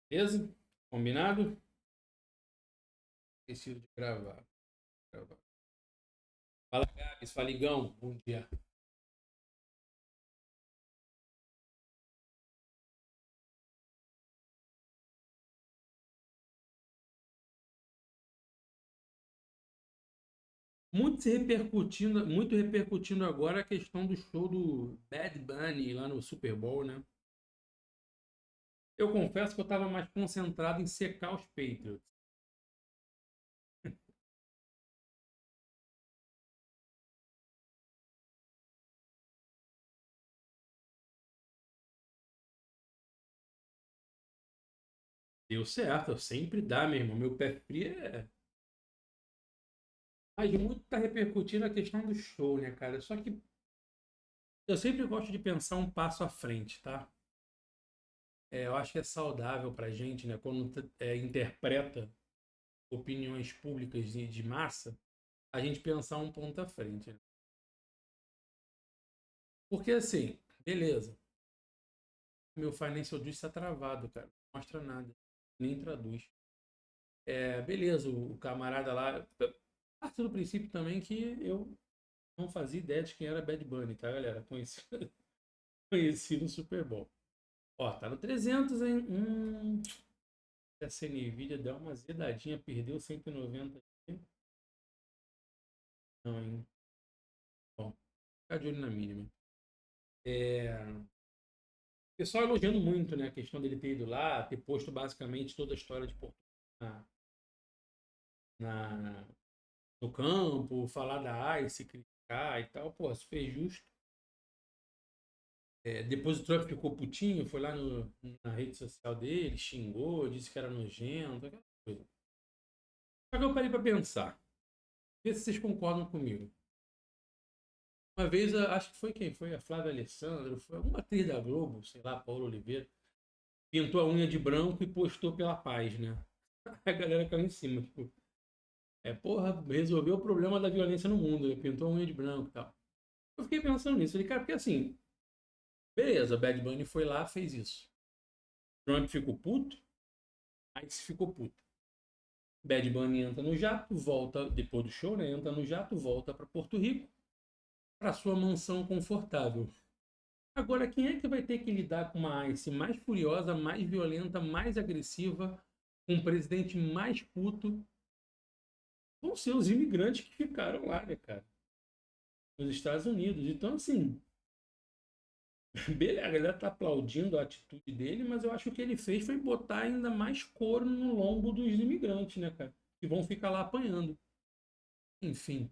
Beleza? Combinado? Esqueci de gravar. Fala, Gabs. Fala, Igão. Bom dia. Muito repercutindo agora a questão do show do Bad Bunny lá no Super Bowl, né? Eu confesso que eu estava mais concentrado em secar os Patriots. Deu certo, sempre dá, meu irmão. Meu pé frio é. Mas muito tá repercutindo a questão do show, né, cara? Só que eu sempre gosto de pensar um passo à frente, tá? Eu acho que é saudável pra gente, né? Quando interpreta opiniões públicas de massa, a gente pensar um ponto à frente, né? Porque assim, beleza, meu Financial Juice está travado, cara. Não mostra nada, nem traduz. Beleza, o camarada lá. Parte do princípio também que eu não fazia ideia de quem era Bad Bunny, tá, galera? Conheci, conheci no Super Bowl. Ó, tá no 300, hein? Essa Nvidia deu uma zedadinha, perdeu 190 aqui. Não, hein? Bom, ficar de olho na mínima. É, o pessoal elogiando muito, né, a questão dele ter ido lá, ter posto basicamente toda a história de Portugal na- no campo, falar da ICE, criticar e tal, pô, super justo. Depois o Trump ficou putinho, foi lá na rede social dele, xingou, disse que era nojento, aquela coisa. Só que eu parei pra pensar, ver se vocês concordam comigo. Uma vez, acho que foi quem? Foi a Flávia Alessandro, foi alguma atriz da Globo, sei lá, Paulo Oliveira, pintou a unha de branco e postou pela paz, né? A galera caiu em cima, tipo, porra, resolveu o problema da violência no mundo, ele pintou a unha de branco e tal. Eu fiquei pensando nisso, falei, cara, porque assim, beleza, Bad Bunny foi lá, fez isso. Trump ficou puto, aí se ficou puto. Bad Bunny entra no jato, volta, depois do show, né? Entra no jato, volta para Porto Rico, para sua mansão confortável. Agora, quem é que vai ter que lidar com uma ICE mais furiosa, mais violenta, mais agressiva, com um presidente mais puto? Vão ser os imigrantes que ficaram lá, né, cara? Nos Estados Unidos. Então, assim, beleza, a galera tá aplaudindo a atitude dele, mas eu acho que o que ele fez foi botar ainda mais couro no lombo dos imigrantes, né, cara? Que vão ficar lá apanhando. Enfim,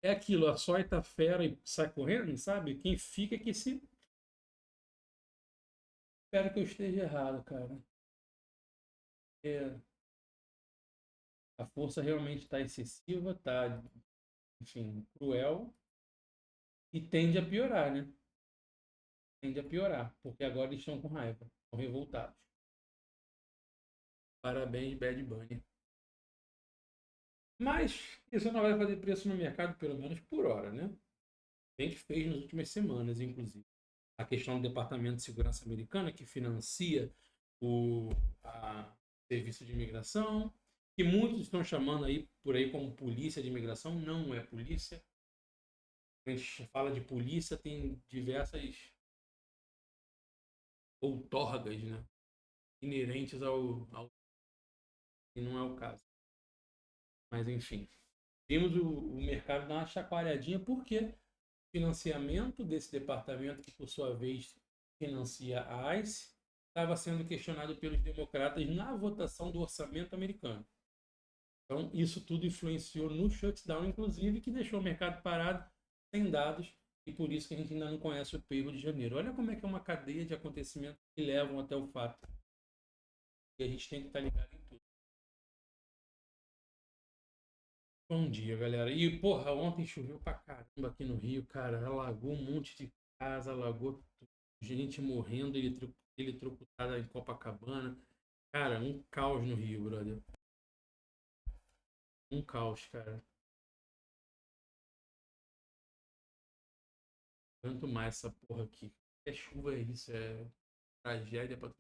é aquilo, a soita fera e sai correndo, sabe? Quem fica é que se. Espero que eu esteja errado, cara. É, a força realmente está excessiva, tá, enfim, cruel e tende a piorar, né? Tende a piorar, porque agora eles estão com raiva, estão revoltados. Parabéns, Bad Bunny. Mas isso não vai fazer preço no mercado, pelo menos por hora, né? Bem que fez nas últimas semanas, inclusive. A questão do Departamento de Segurança Americana, que financia o a serviço de imigração, que muitos estão chamando aí por aí como polícia de imigração, não é polícia. A gente fala de polícia, tem diversas outorgas, né? Inerentes e não é o caso. Mas enfim, vimos o mercado dar uma chacoalhadinha porque financiamento desse departamento, que por sua vez financia a ICE, estava sendo questionado pelos democratas na votação do orçamento americano. Então, isso tudo influenciou no shutdown, inclusive, que deixou o mercado parado, sem dados, e por isso que a gente ainda não conhece o PIB de janeiro. Olha como é que é uma cadeia de acontecimentos que levam até o fato. E a gente tem que estar ligado em tudo. Bom dia, galera. E, porra, ontem choveu pra caramba aqui no Rio, cara. Alagou um monte de casa, alagou gente morrendo, eletrocutada em Copacabana. Cara, um caos no Rio, brother. Um caos, cara. Tanto mais essa porra aqui. É chuva, é isso, é tragédia pra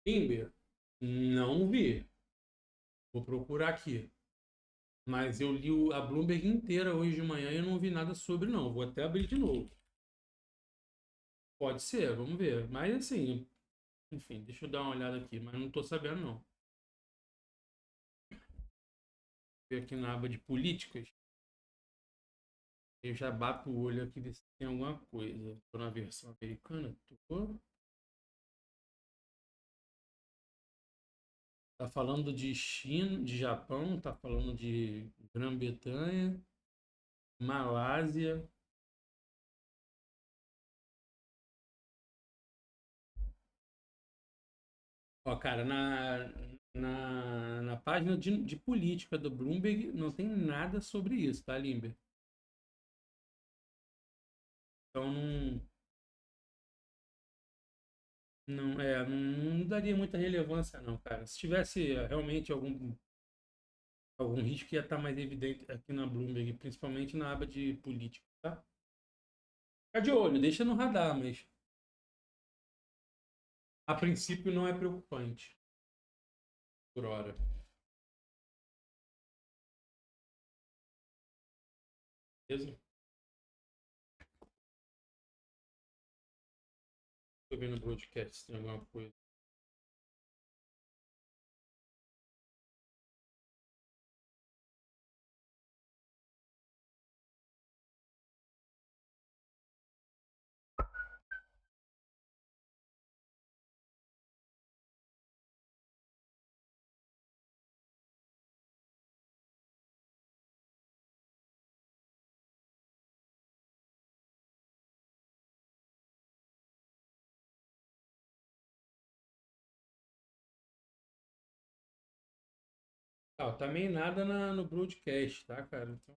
Timber? Não vi. Vou procurar aqui. Mas eu li a Bloomberg inteira hoje de manhã e eu não vi nada sobre, não. Vou até abrir de novo. Pode ser, vamos ver. Mas assim, enfim, deixa eu dar uma olhada aqui, mas não tô sabendo, não. Vou ver aqui na aba de políticas. Eu já bato o olho aqui ver se tem alguma coisa. Tô na versão americana. Tô. Tá falando de China, de Japão, tá falando de Grã-Bretanha, Malásia. Ó, cara, na página de política do Bloomberg não tem nada sobre isso, tá, Limber? Então não daria muita relevância, não, cara. Se tivesse realmente algum risco, ia estar mais evidente aqui na Bloomberg, principalmente na aba de política, tá? Fica de olho, deixa no radar, mas a princípio não é preocupante por hora. Beleza? Tô vendo o broadcast se tem alguma coisa. Ah, também nada no broadcast, tá, cara? Então,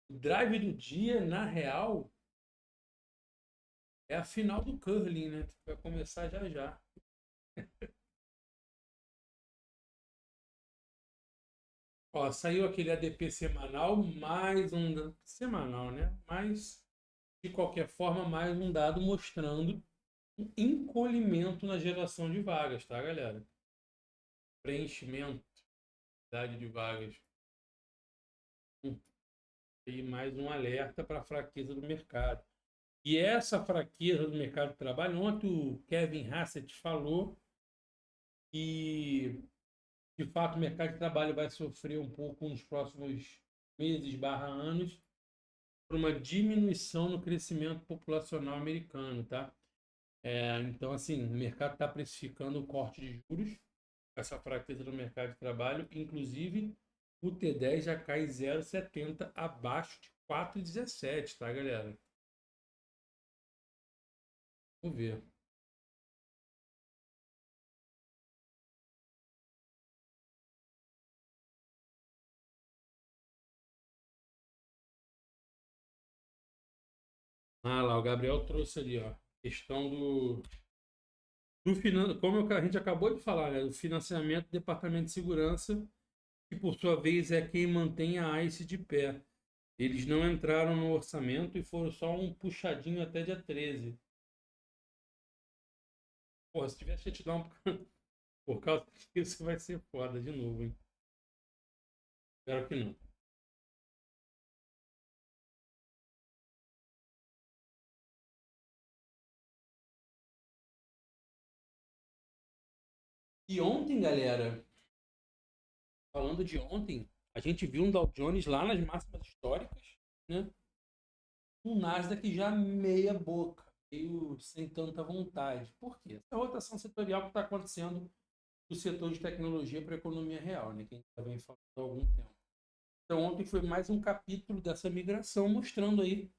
o drive do dia, na real, é a final do curling, né? Que vai começar já já. Ó, saiu aquele ADP semanal, mais um semanal, né? Mas de qualquer forma, mais um dado mostrando um encolhimento na geração de vagas, tá, galera? Preenchimento, quantidade de vagas. Hum, E mais um alerta para a fraqueza do mercado. E essa fraqueza do mercado de trabalho, ontem o Kevin Hassett falou que, de fato, o mercado de trabalho vai sofrer um pouco nos próximos meses barra anos por uma diminuição no crescimento populacional americano, tá? Então, assim, o mercado está precificando o corte de juros, essa fraqueza do mercado de trabalho, inclusive o T10 já cai 0,70 abaixo de 4,17, tá, galera? Vamos ver. Ah lá, o Gabriel trouxe ali, ó, questão como a gente acabou de falar, né, do financiamento do Departamento de Segurança, que por sua vez é quem mantém a ICE de pé. Eles não entraram no orçamento e foram só um puxadinho até dia 13. Porra, se tiver shutdown por causa disso, vai ser foda de novo, hein? Espero que não. E ontem, galera, falando de ontem, a gente viu um Dow Jones lá nas máximas históricas, né? Um Nasdaq já meia boca, meio sem tanta vontade. Por quê? Essa rotação setorial que está acontecendo do setor de tecnologia para a economia real, né? Que a gente já vem falando há algum tempo. Então, ontem foi mais um capítulo dessa migração, mostrando aí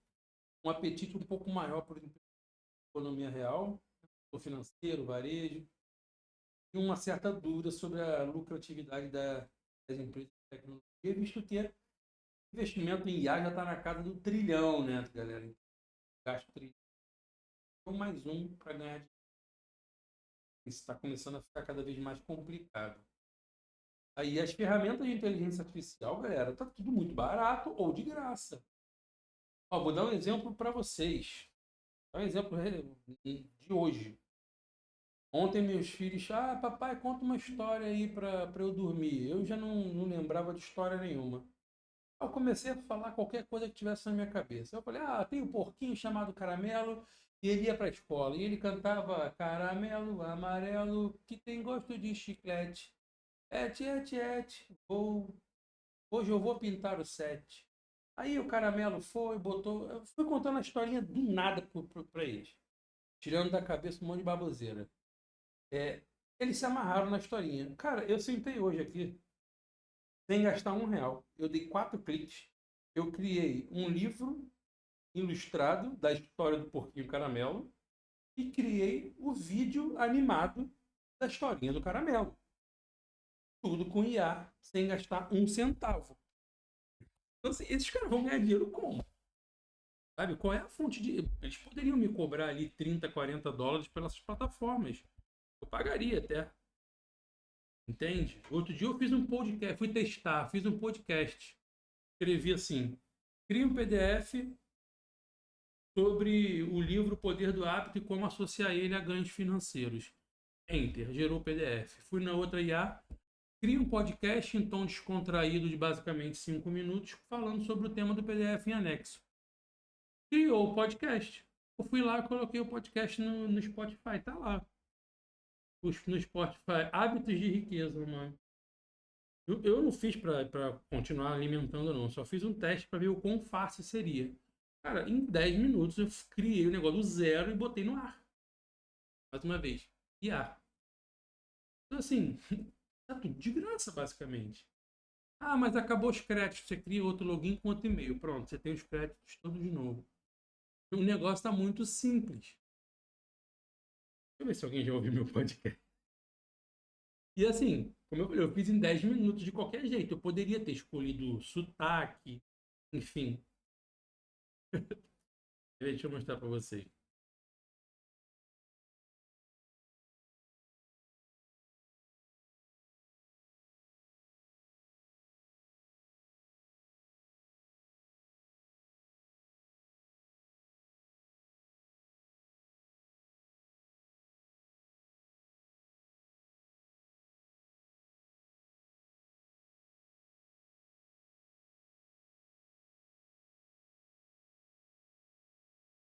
um apetite um pouco maior por economia real, o financeiro, varejo, uma certa dúvida sobre a lucratividade das empresas de tecnologia, visto que o investimento em IA já está na casa do trilhão, né, galera? Gasto trilhão mais um para ganhar dinheiro. Isso está começando a ficar cada vez mais complicado. Aí as ferramentas de inteligência artificial, galera, tá tudo muito barato ou de graça. Ó, vou dar um exemplo para vocês. Vou dar um exemplo de hoje. Ontem meus filhos, papai, conta uma história aí para eu dormir. Eu já não lembrava de história nenhuma. Eu comecei a falar qualquer coisa que tivesse na minha cabeça. Eu falei, tem um porquinho chamado Caramelo e ele ia para a escola. E ele cantava caramelo amarelo que tem gosto de chiclete. Et, et, et, hoje eu vou pintar o set. Aí o Caramelo foi, botou... Eu fui contando a historinha do nada para eles. Tirando da cabeça um monte de baboseira. É, eles se amarraram na historinha. Cara, eu sentei hoje aqui sem gastar R$ 1. Eu dei 4 cliques. Eu criei um livro ilustrado da história do Porquinho Caramelo e criei o vídeo animado da historinha do Caramelo. Tudo com IA, sem gastar R$ 1. Então, assim, esses caras vão ganhar dinheiro como? Sabe? Qual é a fonte de. Eles poderiam me cobrar ali 30, US$ 40 pelas plataformas. Eu pagaria até. Entende? Outro dia eu fiz um podcast, fui testar, fiz um podcast. Escrevi assim: cria um PDF sobre o livro Poder do Hábito e como associar ele a ganhos financeiros. Enter, gerou o PDF. Fui na outra IA, cria um podcast em tom descontraído de basicamente 5 minutos, falando sobre o tema do PDF em anexo. Criou o podcast. Eu fui lá e coloquei o podcast no Spotify. Tá lá. No Spotify. Hábitos de riqueza, mano. Eu não fiz para continuar alimentando, não. Só fiz um teste para ver o quão fácil seria. Cara, em 10 minutos eu criei o negócio do zero e botei no ar. Mais uma vez. IA. Então, assim, tá tudo de graça, basicamente. Mas acabou os créditos. Você cria outro login com outro e-mail. Pronto, você tem os créditos todos de novo. O negócio está muito simples. Deixa eu ver se alguém já ouviu meu podcast. E assim, como eu falei, eu fiz em 10 minutos de qualquer jeito. Eu poderia ter escolhido sotaque, enfim. Deixa eu mostrar para vocês.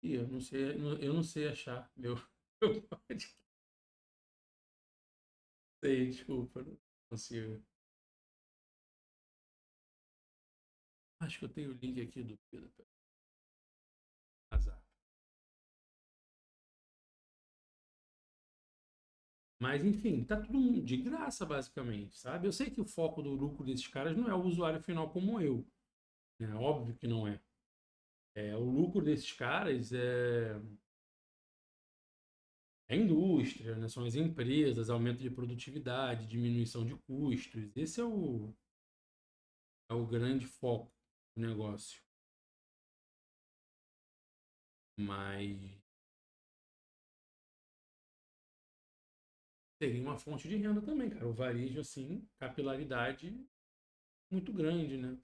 Ih, eu não sei achar meu podcast. Sei, desculpa, não consigo. Acho que eu tenho o link aqui do Pedro. Azar. Mas enfim, tá tudo de graça, basicamente, sabe? Eu sei que o foco do lucro desses caras não é o usuário final como eu. É óbvio que não é. O lucro desses caras é a indústria, né? São as empresas, aumento de produtividade, diminuição de custos. Esse é o grande foco do negócio. Mas seria uma fonte de renda também, cara. O varejo, assim, capilaridade muito grande, né?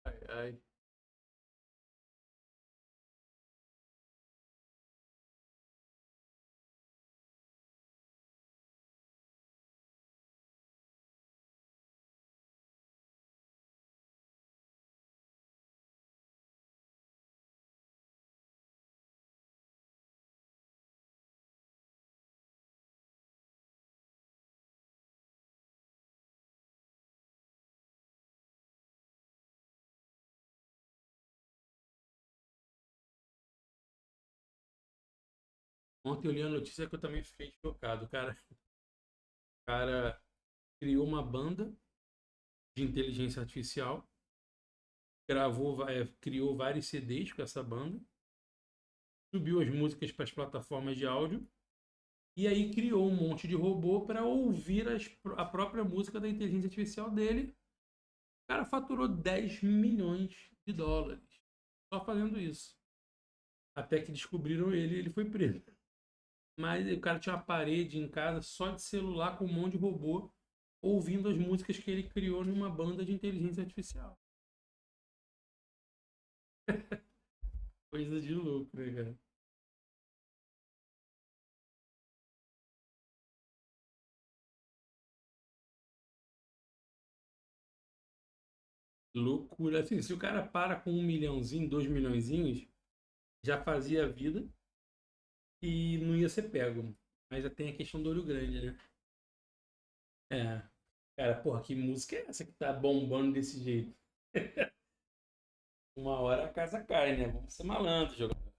Ai, ai. Ontem eu li a notícia que eu também fiquei chocado. O cara criou uma banda de inteligência artificial, criou vários CDs com essa banda, subiu as músicas para as plataformas de áudio e aí criou um monte de robô para ouvir a própria música da inteligência artificial dele. O cara faturou 10 milhões de dólares só fazendo isso. Até que descobriram ele e ele foi preso. Mas o cara tinha uma parede em casa só de celular com um monte de robô ouvindo as músicas que ele criou numa banda de inteligência artificial. Coisa de louco, né, cara? Loucura. Assim, se o cara para com 1 milhãozinho, 2 milhõezinhos, já fazia a vida e não ia ser pego. Mas já tem a questão do olho grande, né? É. Cara, porra, que música é essa que tá bombando desse jeito? Uma hora a casa cai, né? Vamos ser malandros, jogador.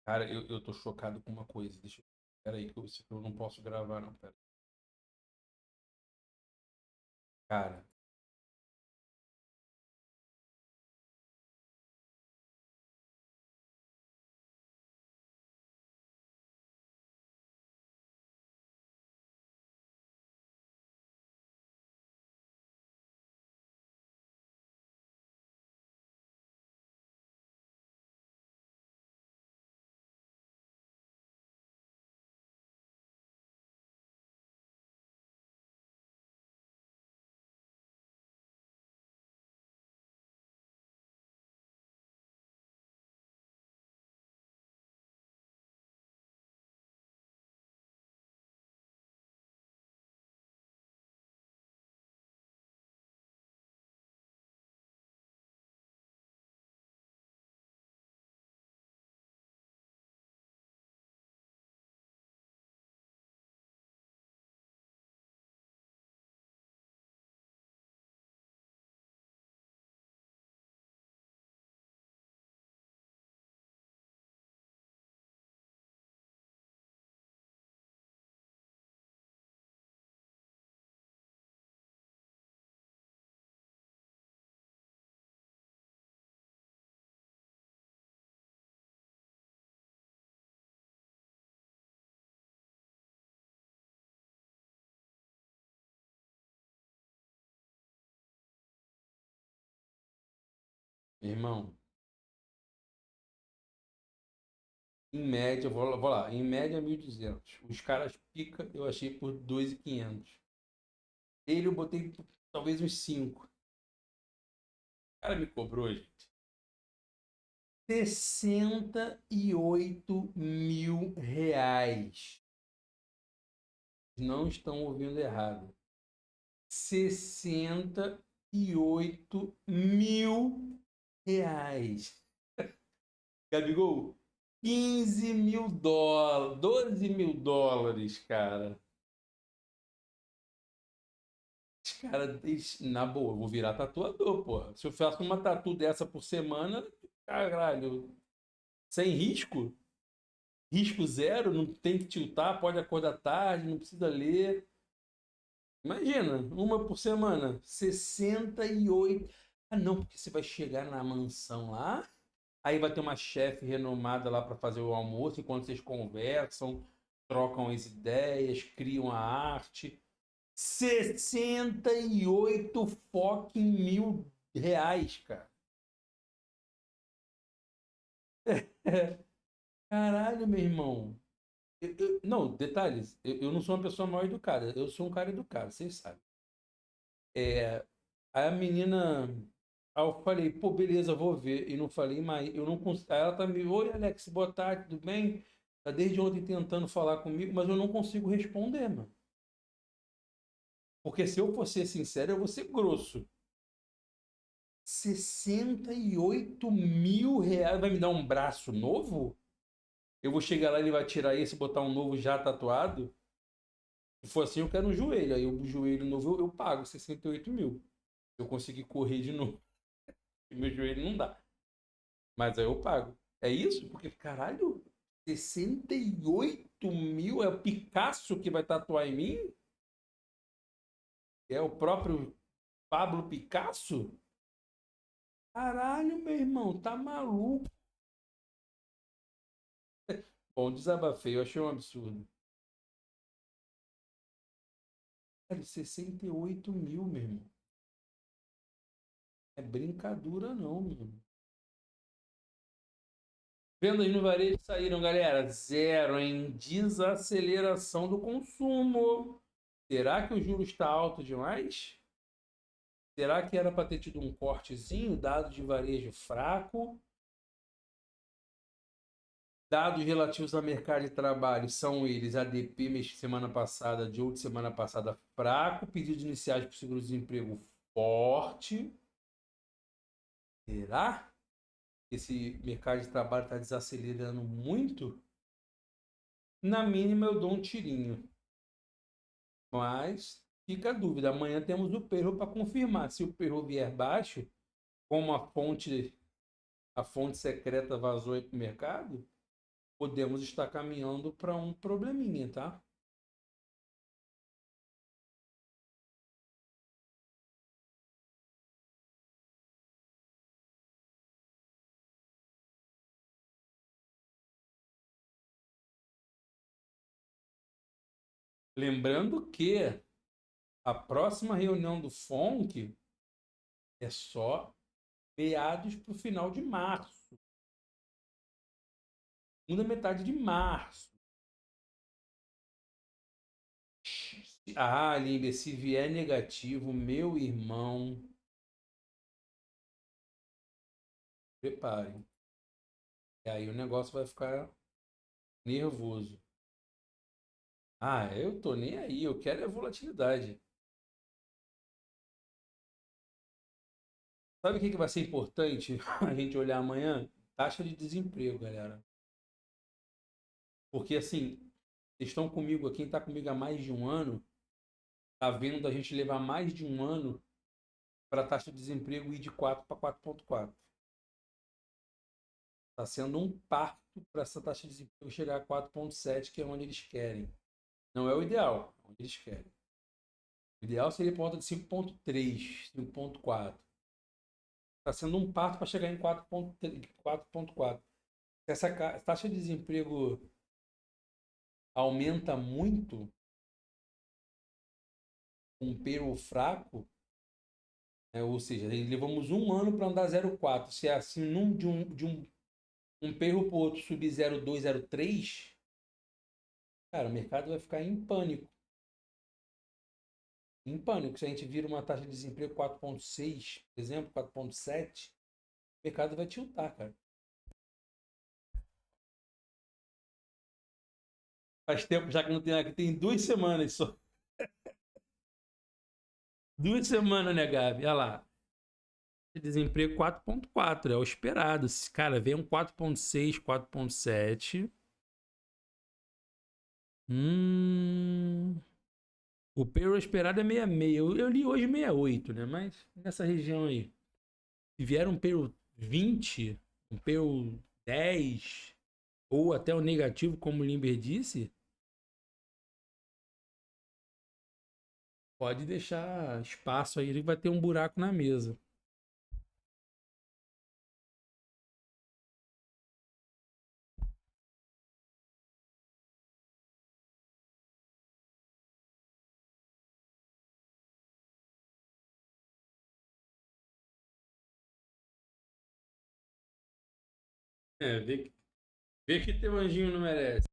Cara, eu tô chocado com uma coisa. Pera aí, que eu não posso gravar, não. Pera. Cara, meu irmão, em média, vou lá, em média 1.200. Os caras pica, eu achei por 2.500. Ele eu botei por talvez uns 5. O cara me cobrou, gente, R$ 68 mil. Não estão ouvindo errado. R$ 68 mil. Gabigol, 15 mil dólares, 12 mil dólares, cara. Na boa, eu vou virar tatuador, porra. Se eu faço uma tatu dessa por semana, caralho, sem risco, risco zero, não tem que tiltar, pode acordar tarde, não precisa ler. Imagina, uma por semana, 68. Ah, não, porque você vai chegar na mansão lá, aí vai ter uma chefe renomada lá para fazer o almoço, enquanto vocês conversam, trocam as ideias, criam a arte. 68 fucking mil reais, cara. Caralho, meu irmão. Não, detalhes, eu não sou uma pessoa mal educada, eu sou um cara educado, vocês sabem. É, aí a menina, aí eu falei, pô, beleza, vou ver. E não falei mais, eu não consigo. Aí ela tá me, oi, Alex, boa tarde, tudo bem? Tá desde ontem tentando falar comigo, mas eu não consigo responder, mano. Porque se eu for ser sincero, eu vou ser grosso. 68 mil reais vai me dar um braço novo? Eu vou chegar lá, ele vai tirar esse e botar um novo já tatuado? Se for assim, eu quero um joelho. Aí o joelho novo eu pago 68 mil. Se eu conseguir correr de novo, meu joelho não dá. Mas aí eu pago. É isso? Porque, caralho, 68 mil é o Picasso que vai tatuar em mim? É o próprio Pablo Picasso? Caralho, meu irmão, tá maluco. Bom, desabafei, eu achei um absurdo. Cara, 68 mil, meu irmão. É brincadeira não, meu irmão. Vendas no varejo saíram, galera. Zero em desaceleração do consumo. Será que o juro está alto demais? Será que era para ter tido um cortezinho? Dado de varejo fraco. Dados relativos ao mercado de trabalho são eles: ADP mês semana passada, de outra semana passada fraco, pedidos iniciais para o seguro-desemprego forte. Será que esse mercado de trabalho está desacelerando muito? Na mínima eu dou um tirinho. Mas fica a dúvida. Amanhã temos o payroll para confirmar. Se o payroll vier baixo, como a fonte secreta vazou aí para o mercado, podemos estar caminhando para um probleminha, tá? Lembrando que a próxima reunião do FONC é só meados para o final de março, segunda metade de março. Ah, Líbia, se vier negativo, meu irmão, preparem. E aí o negócio vai ficar nervoso. Ah, eu tô nem aí, eu quero é volatilidade. Sabe o que que vai ser importante a gente olhar amanhã? Taxa de desemprego, galera. Porque assim, vocês estão comigo, quem está comigo há mais de um ano, tá vendo a gente levar mais de um ano para a taxa de desemprego ir de 4 para 4,4. Está sendo um parto para essa taxa de desemprego chegar a 4,7, que é onde eles querem. Não é o ideal, é onde eles querem. O ideal seria por volta de 5,3, 5,4. Está sendo um parto para chegar em 4,4. Se essa taxa de desemprego aumenta muito, um payroll fraco, né? Ou seja, levamos um ano para andar 0,4. Se é assim, de um payroll para o outro subir 0,2, 0,3, cara, o mercado vai ficar em pânico. Em pânico. Se a gente vira uma taxa de desemprego 4,6, por exemplo, 4,7, o mercado vai tiltar, cara. Faz tempo já que não tem aqui, tem 2 semanas só. 2 semanas, né, Gabi? Olha lá. Desemprego 4,4 é o esperado. Cara, vem um 4,6, 4,7. Hum. O payroll esperado é 66. Eu li hoje 68, né? Mas nessa região aí. Se vier um payroll 20, um payroll 10, ou até o negativo, como o Limber disse, pode deixar espaço aí, ele vai ter um buraco na mesa. É, vê que teu anjinho não merece.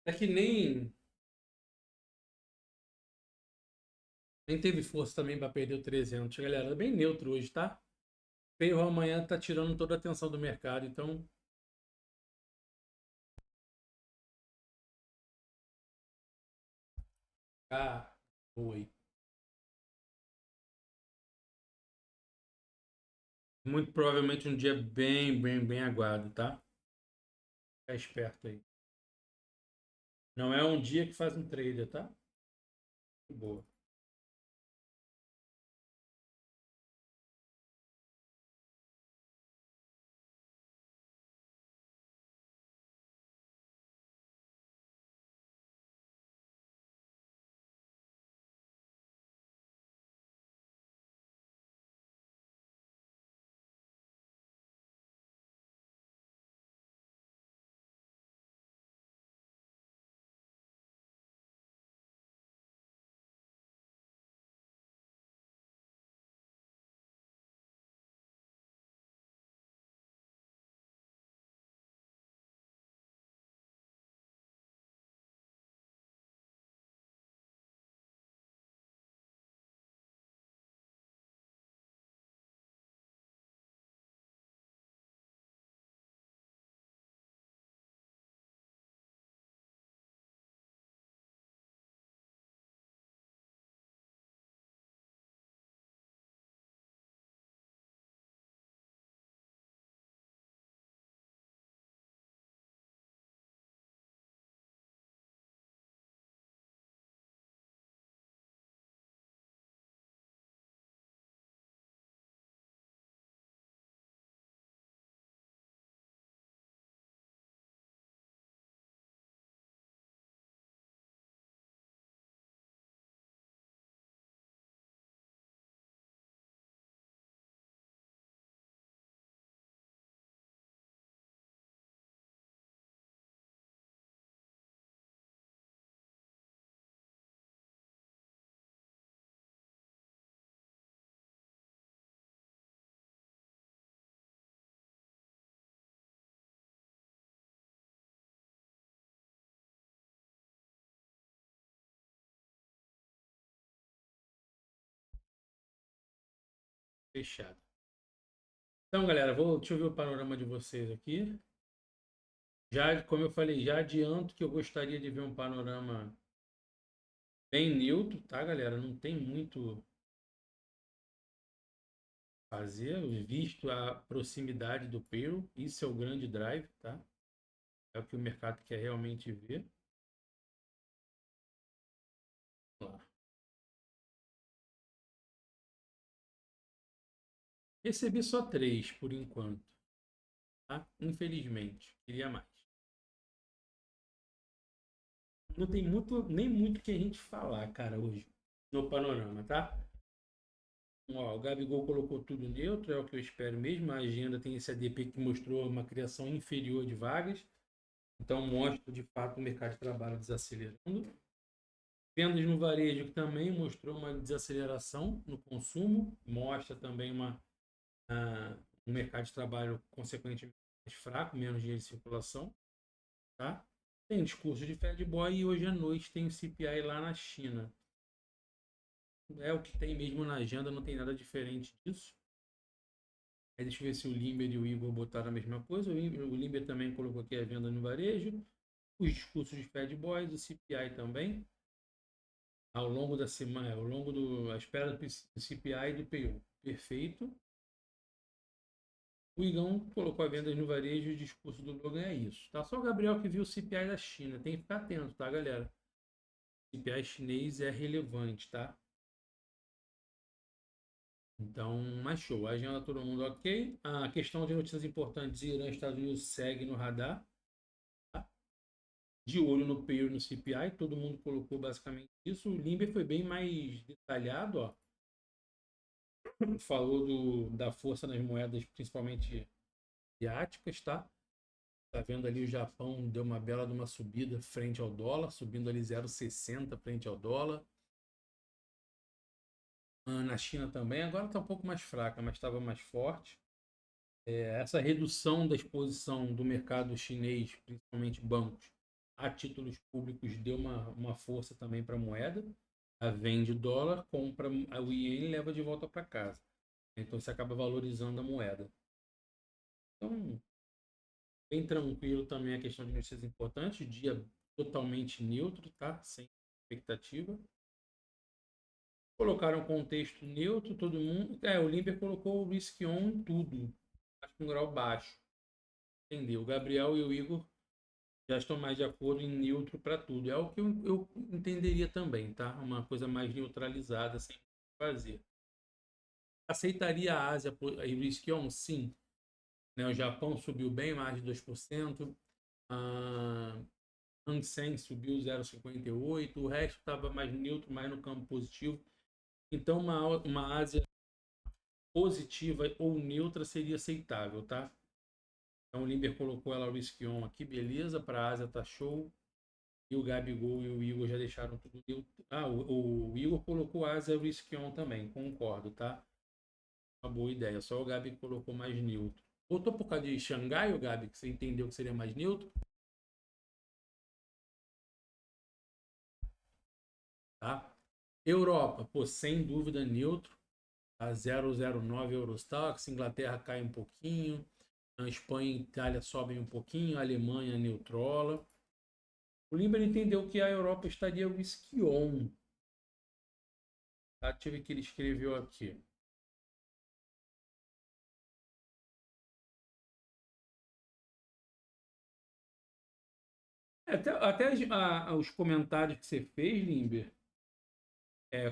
É que nem teve força também para perder o 300, galera. É bem neutro hoje, tá? Payroll amanhã tá tirando toda a atenção do mercado, então. Ah, oi. Muito provavelmente um dia bem aguado, tá? Fica esperto aí. Não é um dia que faz um trader, tá? Boa. Fechado. Então, galera, deixa eu ver o panorama de vocês aqui. Já, como eu falei, já adianto que eu gostaria de ver um panorama bem neutro, tá, galera? Não tem muito a fazer, visto a proximidade do payroll. Isso é o grande drive, tá? É o que o mercado quer realmente ver. Vamos lá. Recebi só 3 por enquanto, tá? Infelizmente, queria mais. Não tem nem muito que a gente falar, cara, hoje no panorama, tá? Ó, o Gabigol colocou tudo neutro, é o que eu espero mesmo. A agenda tem esse ADP que mostrou uma criação inferior de vagas, então mostra de fato o mercado de trabalho desacelerando. Vendas no varejo que também mostrou uma desaceleração no consumo, mostra também um mercado de trabalho consequentemente mais fraco, menos dinheiro de circulação, tá? Tem discurso de Fed Boy e hoje à noite tem o CPI lá na China. É o que tem mesmo na agenda, não tem nada diferente disso. Aí deixa eu ver se o Limber e o Igor botaram a mesma coisa. O Limber também colocou aqui a venda no varejo. Os discursos de Fed Boys, o CPI também. Ao longo da semana, ao longo a espera do CPI e do PO. Perfeito. O Igão colocou a venda no varejo e o discurso do Logan é isso. Tá? Só o Gabriel que viu o CPI da China. Tem que ficar atento, tá, galera? O CPI chinês é relevante, tá? Então, mais show. A agenda todo mundo ok. A questão de notícias importantes, Irã e Estados Unidos segue no radar. Tá? De olho no PAYE e no CPI, todo mundo colocou basicamente isso. O Limber foi bem mais detalhado, ó. Falou da força nas moedas, principalmente asiáticas, tá? Tá vendo ali o Japão deu uma bela de uma subida frente ao dólar, subindo ali 0,60 frente ao dólar. Na China também, agora está um pouco mais fraca, mas estava mais forte. Essa redução da exposição do mercado chinês, principalmente bancos, a títulos públicos deu uma força também para a moeda. A vende dólar, compra o iene e leva de volta para casa. Então você acaba valorizando a moeda. Então, bem tranquilo também a questão de notícias importantes. Dia totalmente neutro, tá? Sem expectativa. Colocaram contexto neutro, todo mundo. O Limber colocou o risk on em tudo. Acho que um grau baixo. Entendeu? O Gabriel e o Igor já estão mais de acordo em neutro para tudo. É o que eu entenderia também, tá? Uma coisa mais neutralizada, sem fazer. Aceitaria a Ásia e risk on? Sim. Né? O Japão subiu bem mais de 2%. A Hang Seng subiu 0,58%. O resto estava mais neutro, mais no campo positivo. Então, uma Ásia positiva ou neutra seria aceitável, tá? Então o Limber colocou ela risk on aqui, beleza. Para a Ásia tá show. E o Gabigol e o Igor já deixaram tudo neutro. O Igor colocou a Ásia risk on também, concordo, tá? Uma boa ideia. Só o Gabi colocou mais neutro. Voltou por causa de Xangai, o Gabi, que você entendeu que seria mais neutro? Tá? Europa, pô, sem dúvida neutro. A 0,09 Eurostox, Inglaterra cai um pouquinho, a Espanha e Itália sobem um pouquinho, a Alemanha neutrola. O Limber entendeu que a Europa estaria risk on. Tá? Tive que ele escreveu aqui. Até os comentários que você fez, Limber, é,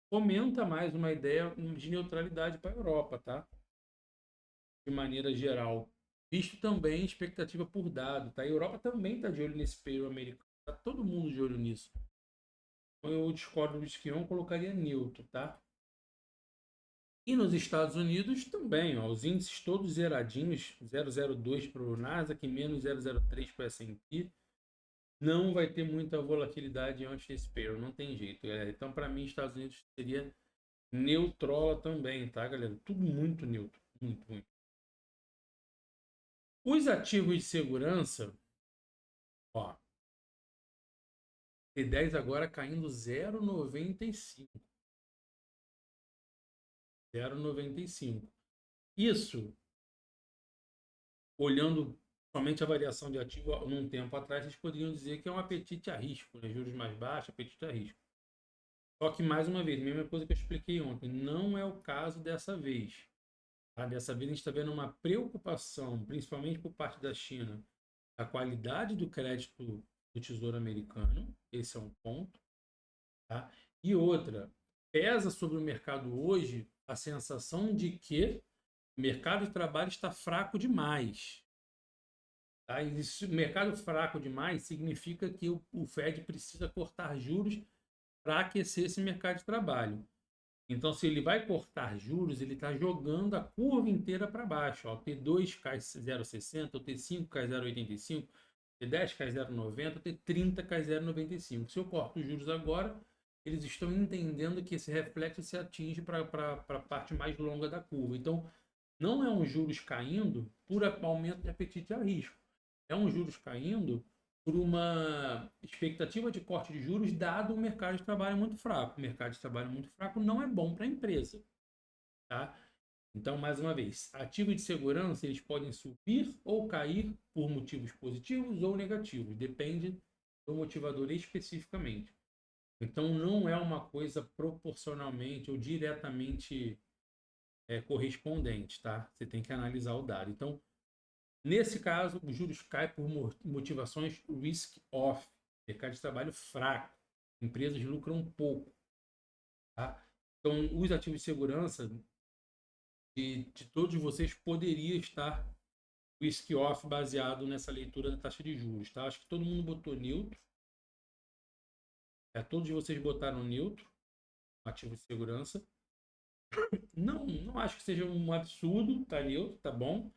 fomenta mais uma ideia de neutralidade para a Europa, tá? De maneira geral. Visto também expectativa por dado, tá? A Europa também está de olho nesse período americano. Tá todo mundo de olho nisso. Então eu discordo do Esquion, colocaria neutro, tá? E nos Estados Unidos também, ó, os índices todos zeradinhos, 0,02 para o Nasdaq, menos 0,03 para o S&P. Não vai ter muita volatilidade antes desse período, não tem jeito. Então, para mim, Estados Unidos seria neutrola também, tá, galera? Tudo muito neutro, muito, muito. Os ativos de segurança, ó, T10 agora caindo 0,95. 0,95. Isso, olhando somente a variação de ativo num tempo atrás, vocês poderiam dizer que é um apetite a risco, né? Juros mais baixos, apetite a risco. Só que, mais uma vez, mesma coisa que eu expliquei ontem, não é o caso dessa vez. Tá? Dessa vez a gente está vendo uma preocupação, principalmente por parte da China, a qualidade do crédito do Tesouro Americano, esse é um ponto. Tá? E outra, pesa sobre o mercado hoje a sensação de que o mercado de trabalho está fraco demais. Tá? E o mercado fraco demais significa que o Fed precisa cortar juros para aquecer esse mercado de trabalho. Então, se ele vai cortar juros, ele está jogando a curva inteira para baixo. Ó. O T2 cai 0,60, o T5 cai 0,85, o T10 cai 0,90, o T30 cai 0,95. Se eu corto os juros agora, eles estão entendendo que esse reflexo se atinge para a parte mais longa da curva. Então, não é um juros caindo por aumento de apetite a risco. É um juros caindo por uma expectativa de corte de juros, dado o mercado de trabalho muito fraco. O mercado de trabalho muito fraco não é bom para a empresa. Tá? Então, mais uma vez, ativos de segurança eles podem subir ou cair por motivos positivos ou negativos, depende do motivador especificamente. Então, não é uma coisa proporcionalmente ou diretamente correspondente, tá? Você tem que analisar o dado. Então, nesse caso, os juros caem por motivações risk-off, mercado de trabalho fraco, empresas lucram pouco. Tá? Então, os ativos de segurança de todos vocês poderia estar risk-off baseado nessa leitura da taxa de juros. Tá? Acho que todo mundo botou neutro. Todos vocês botaram neutro, ativo de segurança. Não acho que seja um absurdo, tá neutro, tá bom.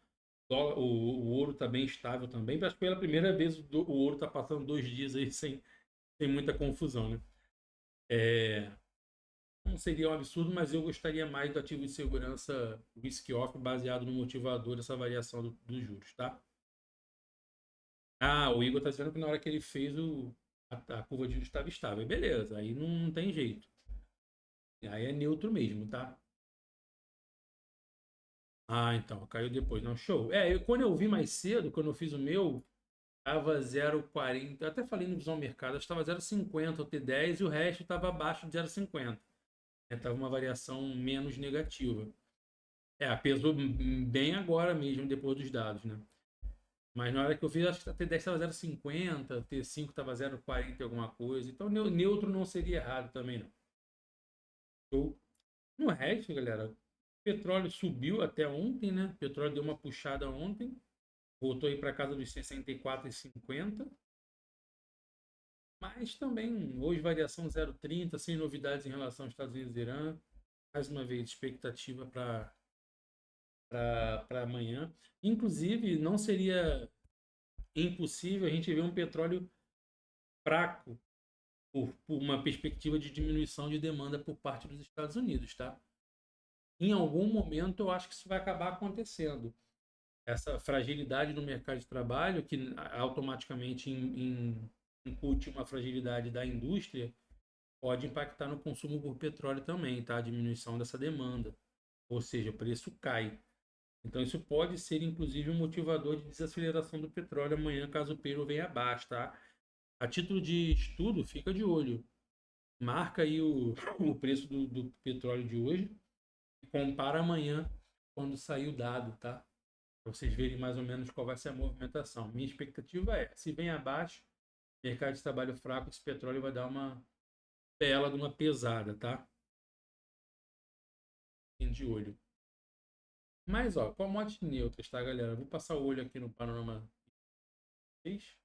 O ouro está bem estável também. Acho que pela primeira vez o ouro está passando 2 dias aí sem muita confusão, né? Não seria um absurdo, mas eu gostaria mais do ativo de segurança risk-off baseado no motivador dessa variação dos juros, tá? Ah, o Igor tá dizendo que na hora que ele fez a curva de juros estava estável. Beleza, aí não tem jeito. Aí é neutro mesmo, tá? Ah, então, caiu depois. Não, show. Quando eu vi mais cedo, quando eu fiz o meu, tava 0,40. Eu até falei no Visão Mercado, estava 0,50 o T10 e o resto estava abaixo de 0,50. Tava uma variação menos negativa. Pesou bem agora mesmo, depois dos dados, né? Mas na hora que eu fiz, acho que a T10 estava 0,50, o T5 estava 0,40 e alguma coisa. Então, neutro não seria errado também, não. Show. No resto, galera, o petróleo subiu até ontem, né? O petróleo deu uma puxada ontem. Voltou aí para casa dos 64,50. Mas também, hoje, variação 0,30, sem novidades em relação aos Estados Unidos e Irã. Mais uma vez, expectativa para amanhã. Inclusive, não seria impossível a gente ver um petróleo fraco por uma perspectiva de diminuição de demanda por parte dos Estados Unidos, tá? Em algum momento, eu acho que isso vai acabar acontecendo. Essa fragilidade no mercado de trabalho, que automaticamente incute uma fragilidade da indústria, pode impactar no consumo por petróleo também, tá? A diminuição dessa demanda. Ou seja, o preço cai. Então, isso pode ser, inclusive, um motivador de desaceleração do petróleo amanhã, caso o payroll venha abaixo, tá? A título de estudo, fica de olho. Marca aí o preço do petróleo de hoje e compara amanhã, quando sair o dado, tá? Para vocês verem mais ou menos qual vai ser a movimentação. Minha expectativa é, se vem abaixo, mercado de trabalho fraco, esse petróleo vai dar uma bela de uma pesada, tá? Fiquem de olho. Mas, ó, commodities neutras, tá, galera? Vou passar o olho aqui no panorama 6.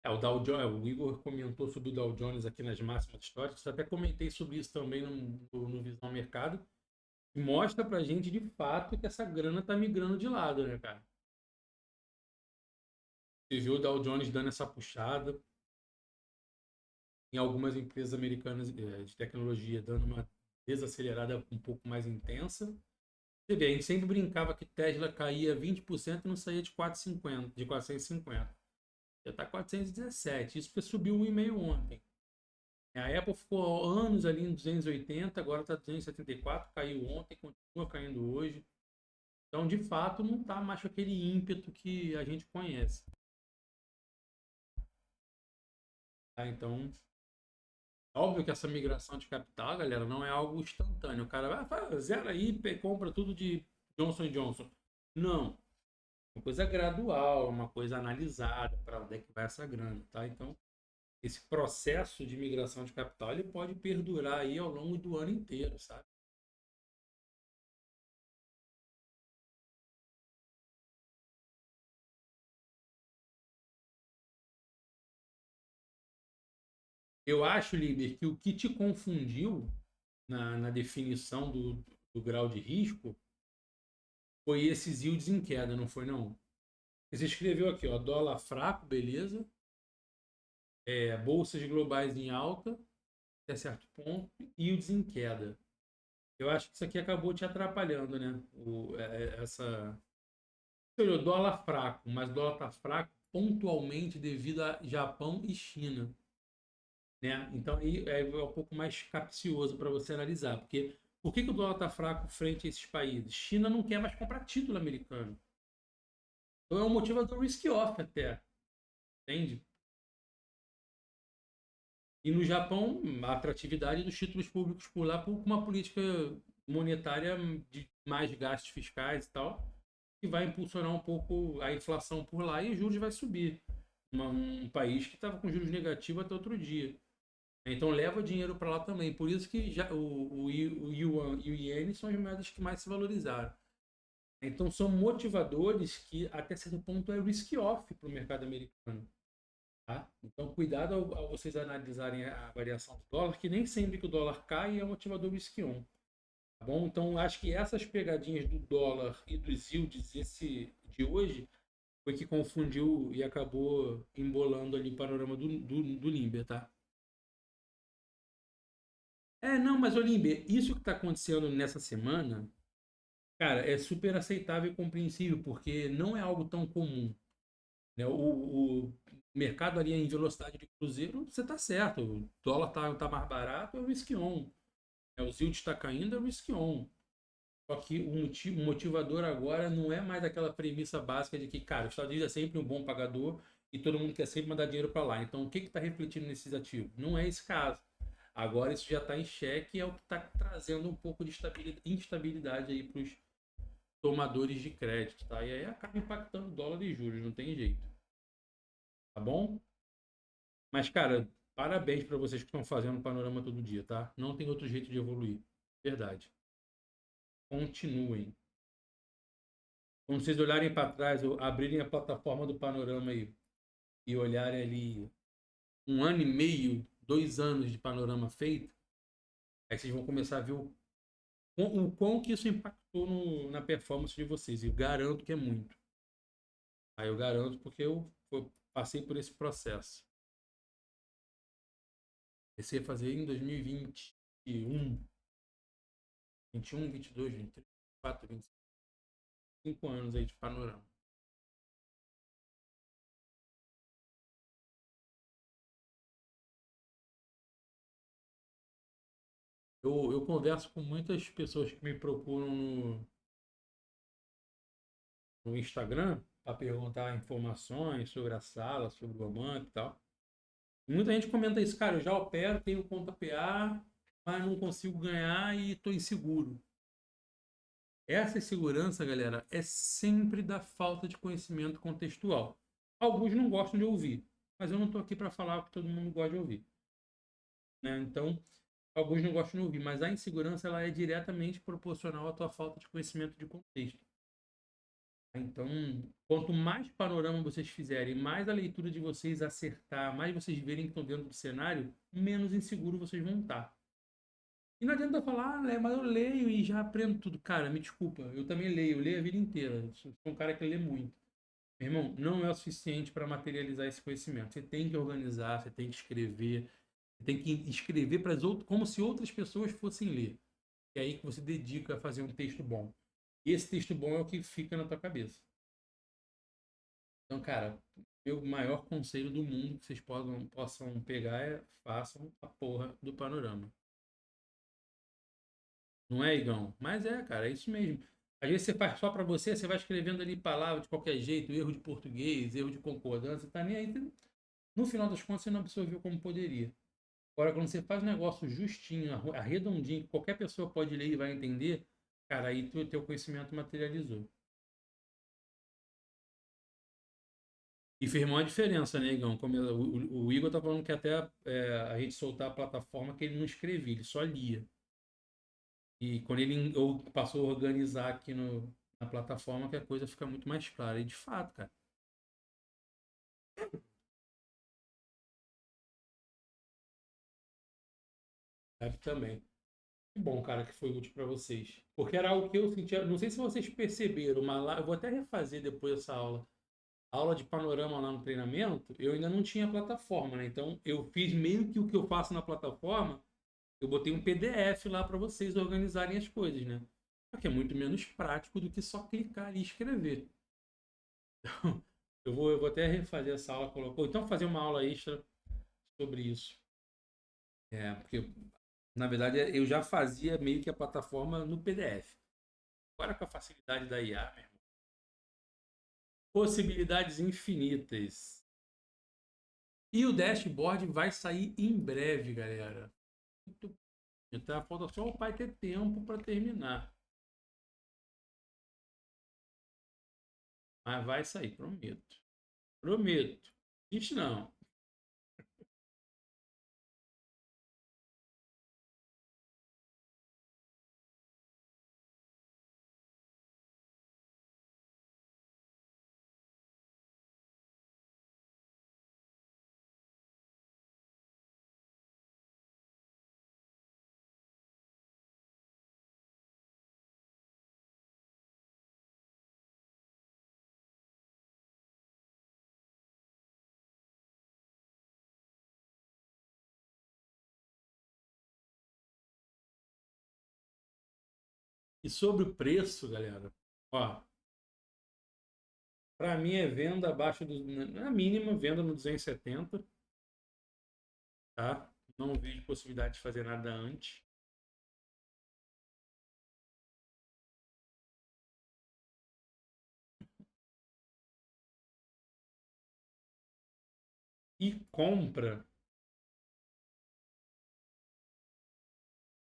O Igor comentou sobre o Dow Jones aqui nas máximas históricas. Até comentei sobre isso também no Visão Mercado. E mostra pra gente de fato que essa grana tá migrando de lado, né, cara? Você viu o Dow Jones dando essa puxada, em algumas empresas americanas de tecnologia dando uma desacelerada um pouco mais intensa. Você vê, a gente sempre brincava que Tesla caía 20% e não saía de 450, de 450. Já está 417. Isso subiu 1,5 ontem. A Apple ficou anos ali em 280, agora está 274, caiu ontem, continua caindo hoje. Então, de fato, não está mais com aquele ímpeto que a gente conhece. Tá? Então, óbvio que essa migração de capital, galera, não é algo instantâneo. O cara vai, zero aí, compra tudo de Johnson Johnson. Não. Uma coisa gradual, uma coisa analisada para onde é que vai essa grana, tá? Então, esse processo de migração de capital ele pode perdurar aí ao longo do ano inteiro, sabe? Eu acho, Liber, que o que te confundiu na definição do grau de risco foi esses yields em queda, não foi não? Você escreveu aqui, ó, dólar fraco, beleza? Bolsas globais em alta, até certo ponto, yields em queda. Eu acho que isso aqui acabou te atrapalhando, né? Essa. Você olhou dólar fraco, mas o dólar está fraco pontualmente devido a Japão e China, né? Então aí é um pouco mais capcioso para você analisar, porque por que o dólar está fraco frente a esses países? China não quer mais comprar título americano. Então é um motivador risk-off até, entende? E no Japão, a atratividade dos títulos públicos por lá por uma política monetária de mais gastos fiscais e tal, que vai impulsionar um pouco a inflação por lá e os juros vai subir. Um país que estava com juros negativos até outro dia. Então leva dinheiro para lá também. Por isso que já, o Yuan e o Iene são as moedas que mais se valorizaram. Então são motivadores que até certo ponto é risk-off para o mercado americano. Tá? Então, cuidado ao vocês analisarem a variação do dólar, que nem sempre que o dólar cai é um motivador risk-on. Tá bom? Então, acho que essas pegadinhas do dólar e dos yields de hoje foi que confundiu e acabou embolando ali o panorama do Limber, tá? Não, mas, ô Limber, isso que tá acontecendo nessa semana, cara, é super aceitável e compreensível, porque não é algo tão comum, né? O mercado ali em velocidade de cruzeiro, você tá certo, o dólar tá mais barato, é o risk on. O Zilt está caindo, é o risk on. Só que o motivador agora não é mais aquela premissa básica de que, cara, os Estados Unidos é sempre um bom pagador e todo mundo quer sempre mandar dinheiro para lá. Então, o que está refletindo nesses ativos? Não é esse caso. Agora isso já está em xeque e é o que está trazendo um pouco de instabilidade aí para os tomadores de crédito, tá? E aí acaba impactando o dólar e juros, não tem jeito. Tá bom? Mas, cara, parabéns para vocês que estão fazendo o panorama todo dia, tá? Não tem outro jeito de evoluir. Verdade. Continuem. Quando vocês olharem para trás, ou abrirem a plataforma do Panorama aí e olharem ali 1 ano e meio, 2 anos de Panorama feito, aí vocês vão começar a ver o quão que isso impactou na performance de vocês. E garanto que é muito. Aí eu garanto porque eu passei por esse processo. Comecei a fazer em 2021, 21, 22, 23, 24, 25 anos aí de Panorama. Eu converso com muitas pessoas que me procuram no Instagram para perguntar informações sobre a sala, sobre o banco e tal. Muita gente comenta isso, cara, eu já opero, tenho conta PA, mas não consigo ganhar e estou inseguro. Essa insegurança, galera, é sempre da falta de conhecimento contextual. Alguns não gostam de ouvir, mas eu não estou aqui para falar o que todo mundo gosta de ouvir, né? Então, alguns não gostam de ouvir, mas a insegurança ela é diretamente proporcional à tua falta de conhecimento de contexto. Então, quanto mais panorama vocês fizerem, mais a leitura de vocês acertar, mais vocês verem que estão dentro do cenário, menos inseguro vocês vão estar. E não adianta falar, mas eu leio e já aprendo tudo. Cara, me desculpa, eu também leio, eu leio a vida inteira. Eu sou um cara que lê muito. Meu irmão, não é o suficiente para materializar esse conhecimento. Você tem que organizar, você tem que escrever, você tem que escrever para as outras, como se outras pessoas fossem ler. É aí que você dedica a fazer um texto bom. E esse texto bom é o que fica na tua cabeça. Então, cara, o maior conselho do mundo que vocês possam pegar é façam a porra do panorama. Não é, Igão? Mas é, cara, é isso mesmo. Às vezes você faz só para você, você vai escrevendo ali palavras de qualquer jeito, erro de português, erro de concordância, tá nem aí. No final das contas, você não absorveu como poderia. Agora, quando você faz um negócio justinho, arredondinho, que qualquer pessoa pode ler e vai entender, cara, aí o teu conhecimento materializou. E fez uma diferença, né, Igão? Como o Igor tá falando que até a gente soltar a plataforma que ele não escrevia, ele só lia. E quando ele ou passou a organizar aqui na plataforma, que a coisa fica muito mais clara. E de fato, cara, deve também. Que bom, cara, que foi útil para vocês. Porque era algo que eu sentia. Não sei se vocês perceberam, mas lá, eu vou até refazer depois dessa aula. A aula de panorama lá no treinamento, eu ainda não tinha plataforma, né? Então eu fiz meio que o que eu faço na plataforma. Eu botei um PDF lá para vocês organizarem as coisas, né? Só que é muito menos prático do que só clicar e escrever. Eu vou até refazer essa aula, colocou. Então fazer uma aula extra sobre isso. Porque na verdade eu já fazia meio que a plataforma no PDF. Agora com a facilidade da IA, meu irmão. Possibilidades infinitas. E o dashboard vai sair em breve, galera. Muito. Então falta só o pai ter tempo para terminar. Mas vai sair, prometo. Prometo. Isso não. E sobre o preço, galera, ó, para mim é venda abaixo do. Na mínima, venda no 270, tá? Não vejo possibilidade de fazer nada antes. E compra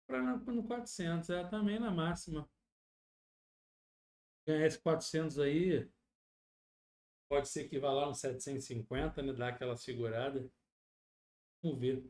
para no 400, é também na máxima. Ganhar esse 400 aí, pode ser que vá lá no 750, né? Dar aquela segurada. Vamos ver.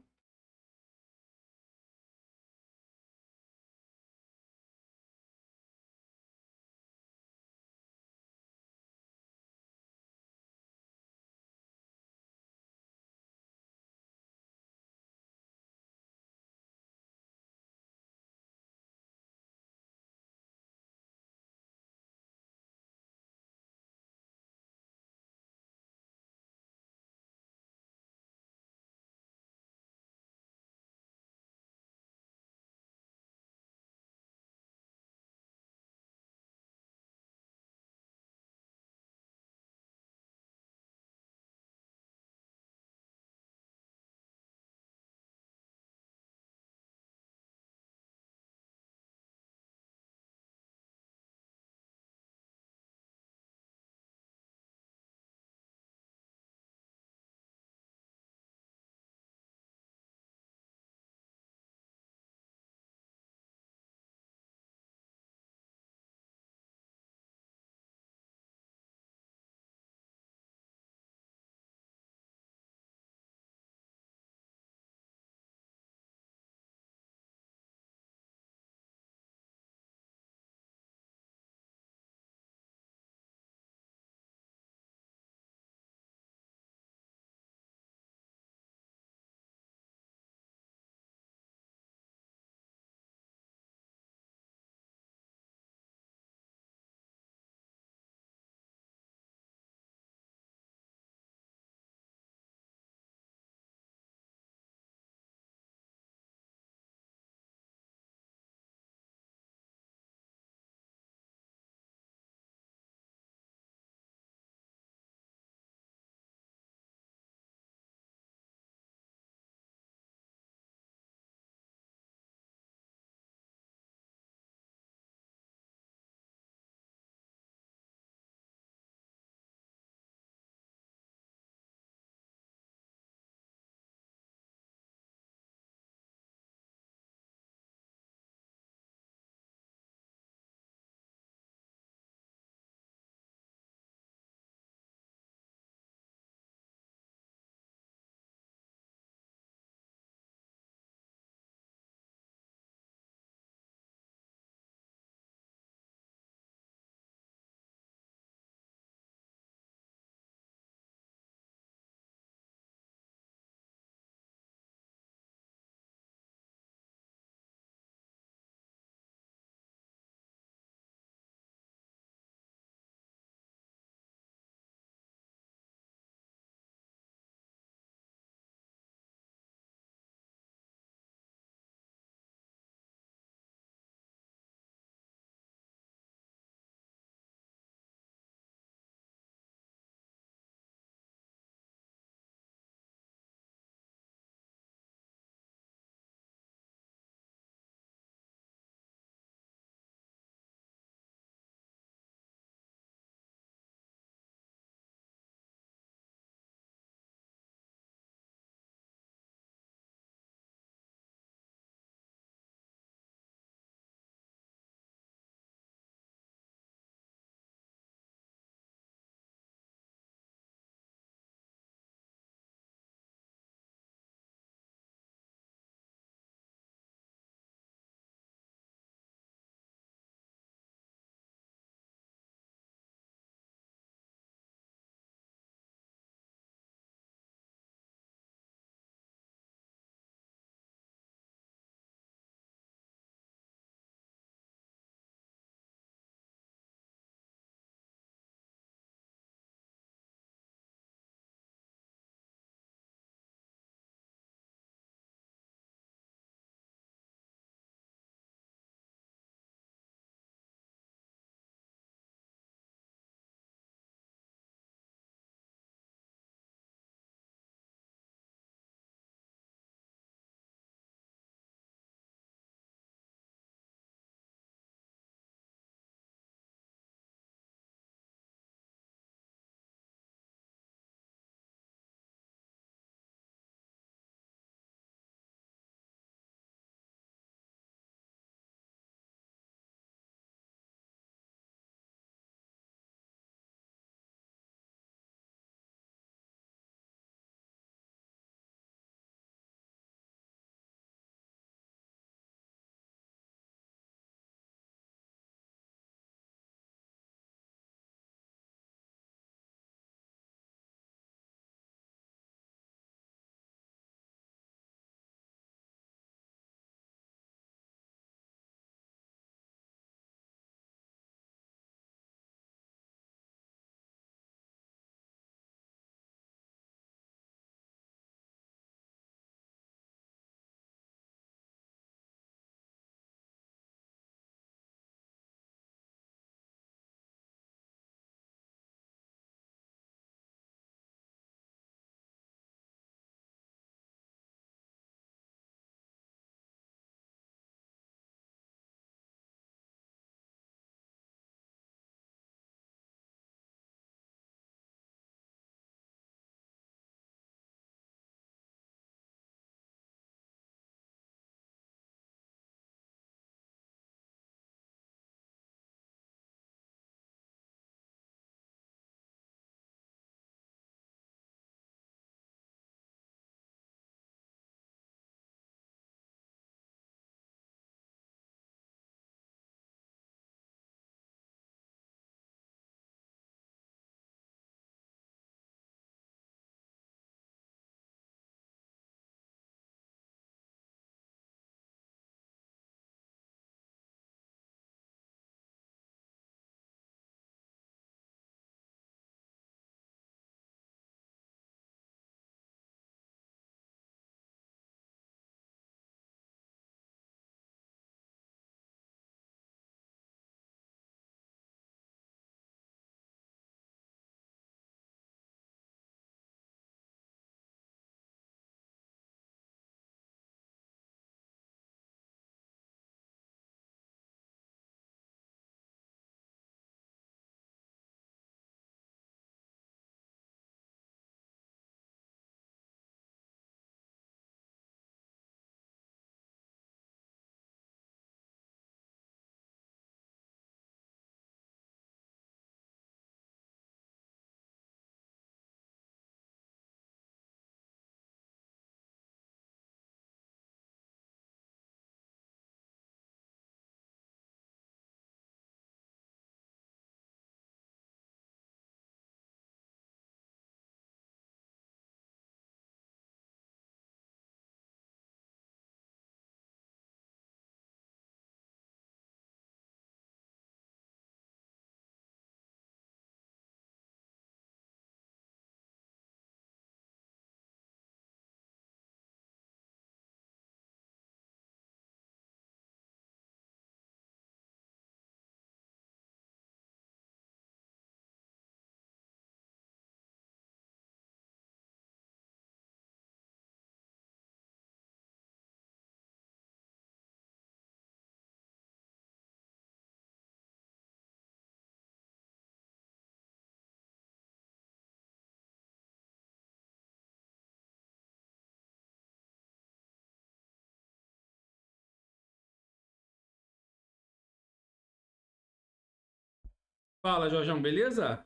Fala, Jorjão, beleza?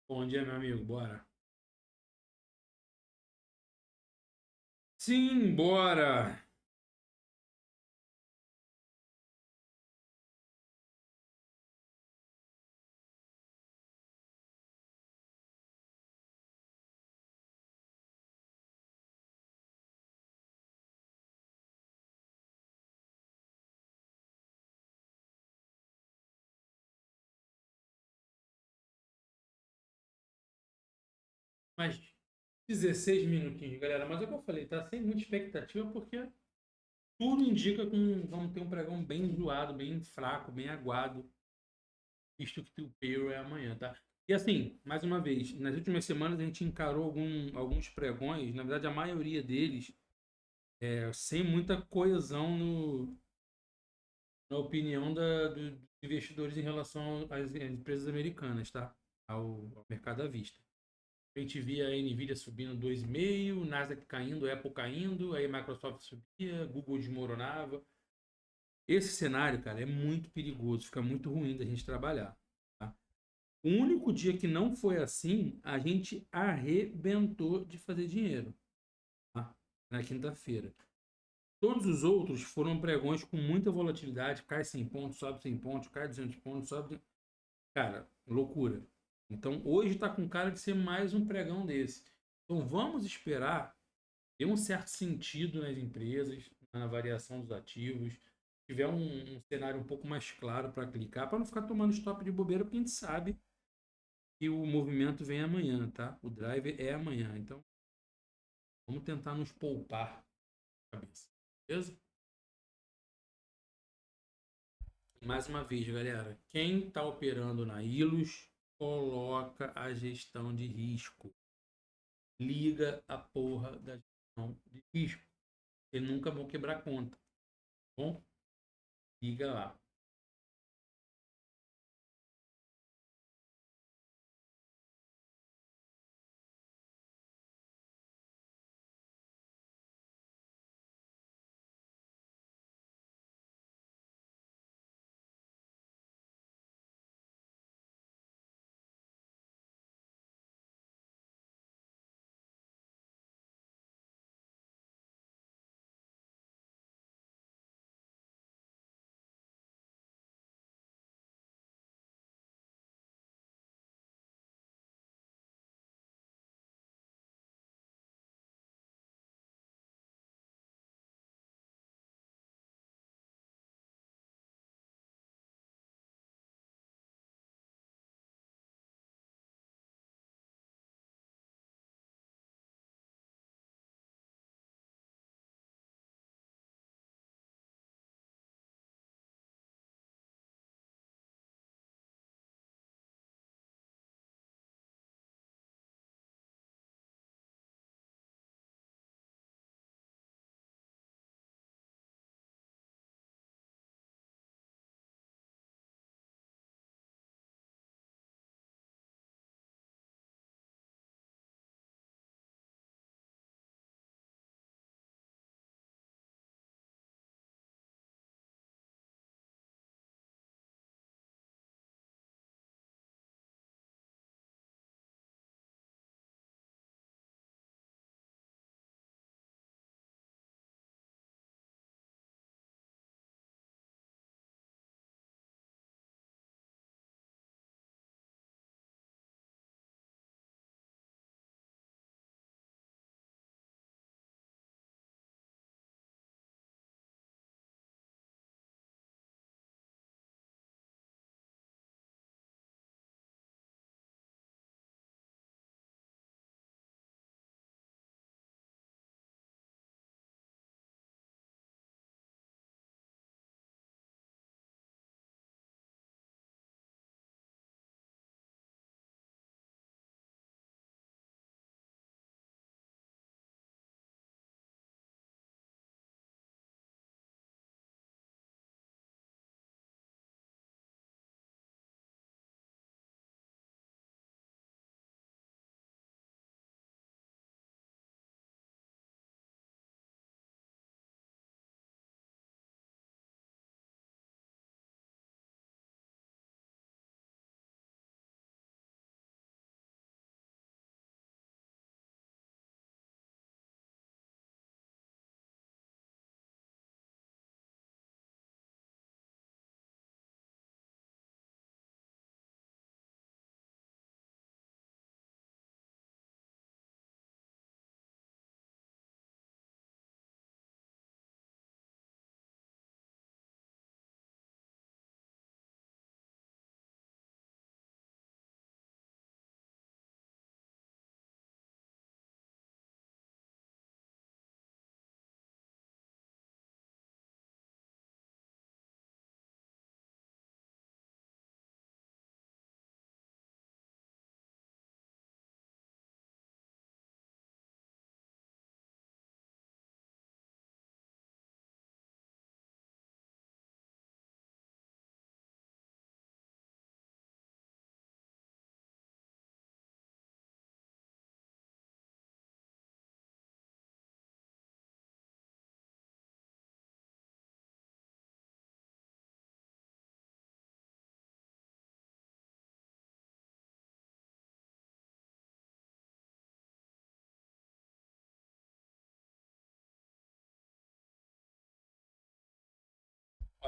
Bom dia, meu amigo, bora. Sim, bora! Mas 16 minutinhos, galera. Mas é o que eu falei, tá sem muita expectativa, porque tudo indica que vamos ter um pregão bem zoado, bem fraco, bem aguado, visto que o payroll é amanhã, tá? E assim, mais uma vez, nas últimas semanas a gente encarou alguns pregões, na verdade a maioria deles, sem muita coesão na opinião dos investidores em relação às empresas americanas, tá? Ao mercado à vista. A gente via a Nvidia subindo 2,5, Nasdaq caindo, Apple caindo, aí a Microsoft subia, Google desmoronava. Esse cenário, cara, é muito perigoso, fica muito ruim da gente trabalhar. Tá? O único dia que não foi assim, a gente arrebentou de fazer dinheiro, tá? Na quinta-feira. Todos os outros foram pregões com muita volatilidade, cai 100 pontos, sobe 100 pontos, cai 200 pontos, sobe. Cara, loucura. Então hoje está com cara de ser mais um pregão desse. Então vamos esperar ter um certo sentido nas empresas, na variação dos ativos, tiver um cenário um pouco mais claro para clicar, para não ficar tomando stop de bobeira, porque a gente sabe que o movimento vem amanhã, tá? O drive é amanhã. Então vamos tentar nos poupar a cabeça. Beleza? Mais uma vez, galera, quem está operando na Ilus, coloca a gestão de risco. Liga a porra da gestão de risco. Vocês nunca vão quebrar conta, tá bom? Liga lá.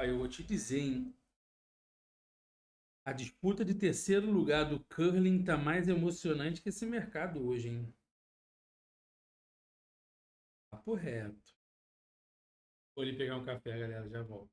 Aí eu vou te dizer, hein? A disputa de terceiro lugar do curling tá mais emocionante que esse mercado hoje, hein? Papo reto. Vou ali pegar um café, galera, já volto.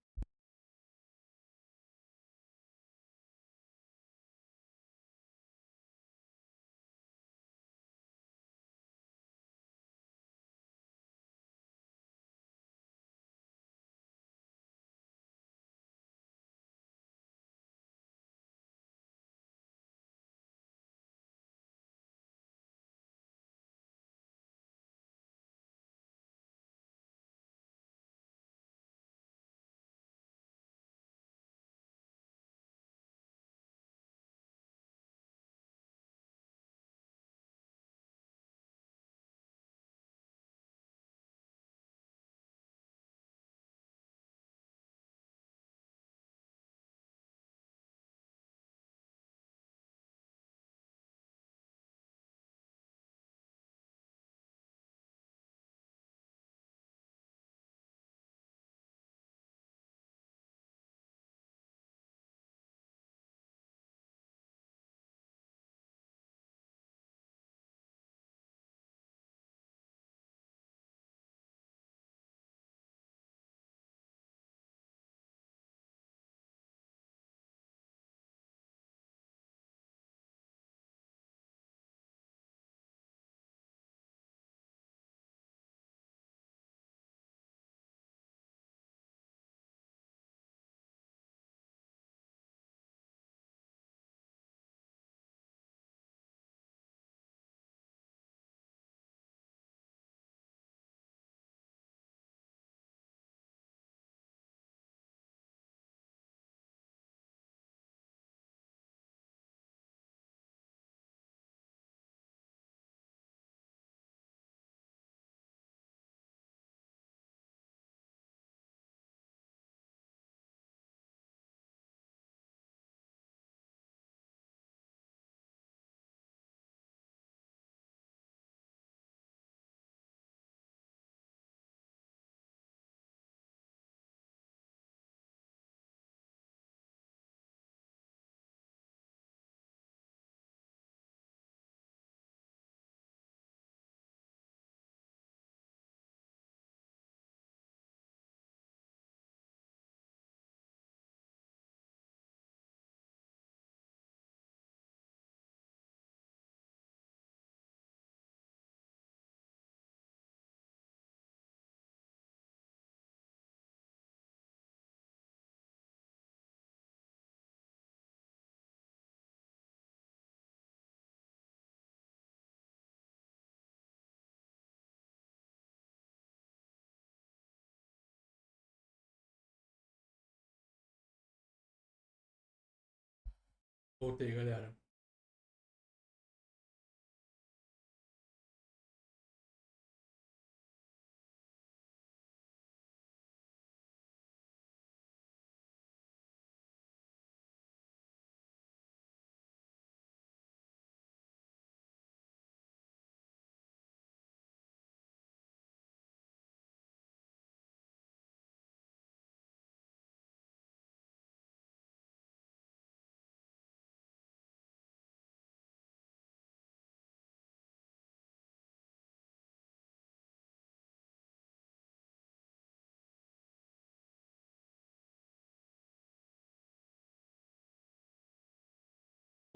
Voltei, galera.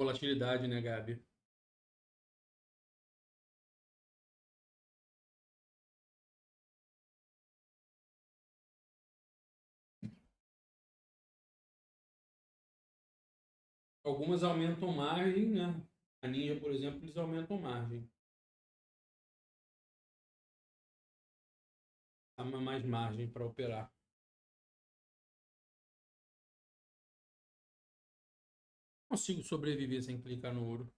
Volatilidade, né, Gabi? Algumas aumentam margem, né? A Ninja, por exemplo, eles aumentam margem. Dá mais margem para operar. Consigo sobreviver sem clicar no ouro.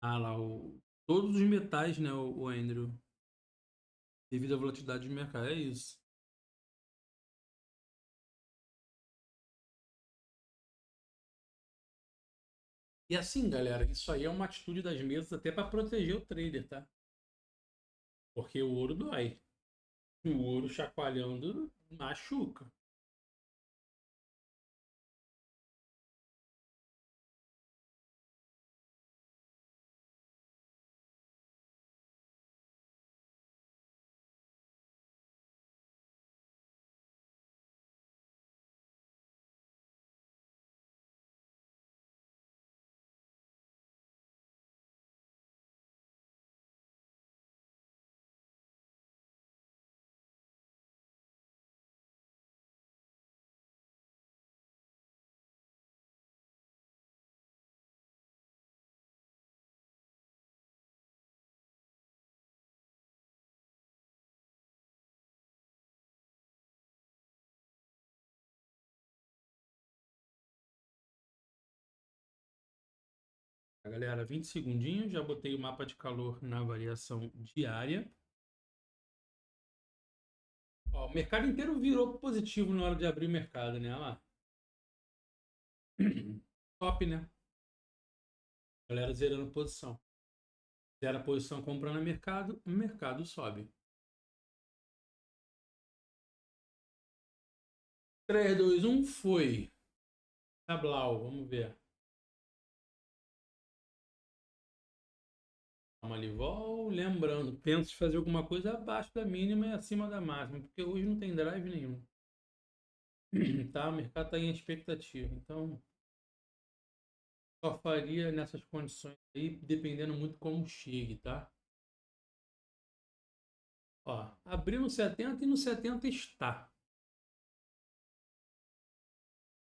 Ah lá, todos os metais, né, o Andrew, devido à volatilidade do mercado, é isso. E assim, galera, isso aí é uma atitude das mesas até para proteger o trader, tá? Porque o ouro dói. O ouro chacoalhando machuca. Galera, 20 segundinhos, já botei o mapa de calor na variação diária. Ó, o mercado inteiro virou positivo na hora de abrir o mercado, né? Olha lá. Top, né? Galera zerando posição. Zera a posição comprando no mercado, o mercado sobe. 3, 2, 1, foi. Tablau, vamos ver. Calma ali, vol. Lembrando, penso em fazer alguma coisa abaixo da mínima e acima da máxima, porque hoje não tem drive nenhum. Tá? O mercado está em expectativa. Então, só faria nessas condições aí, dependendo muito como chegue, tá? Ó, abriu no 70 e no 70 está.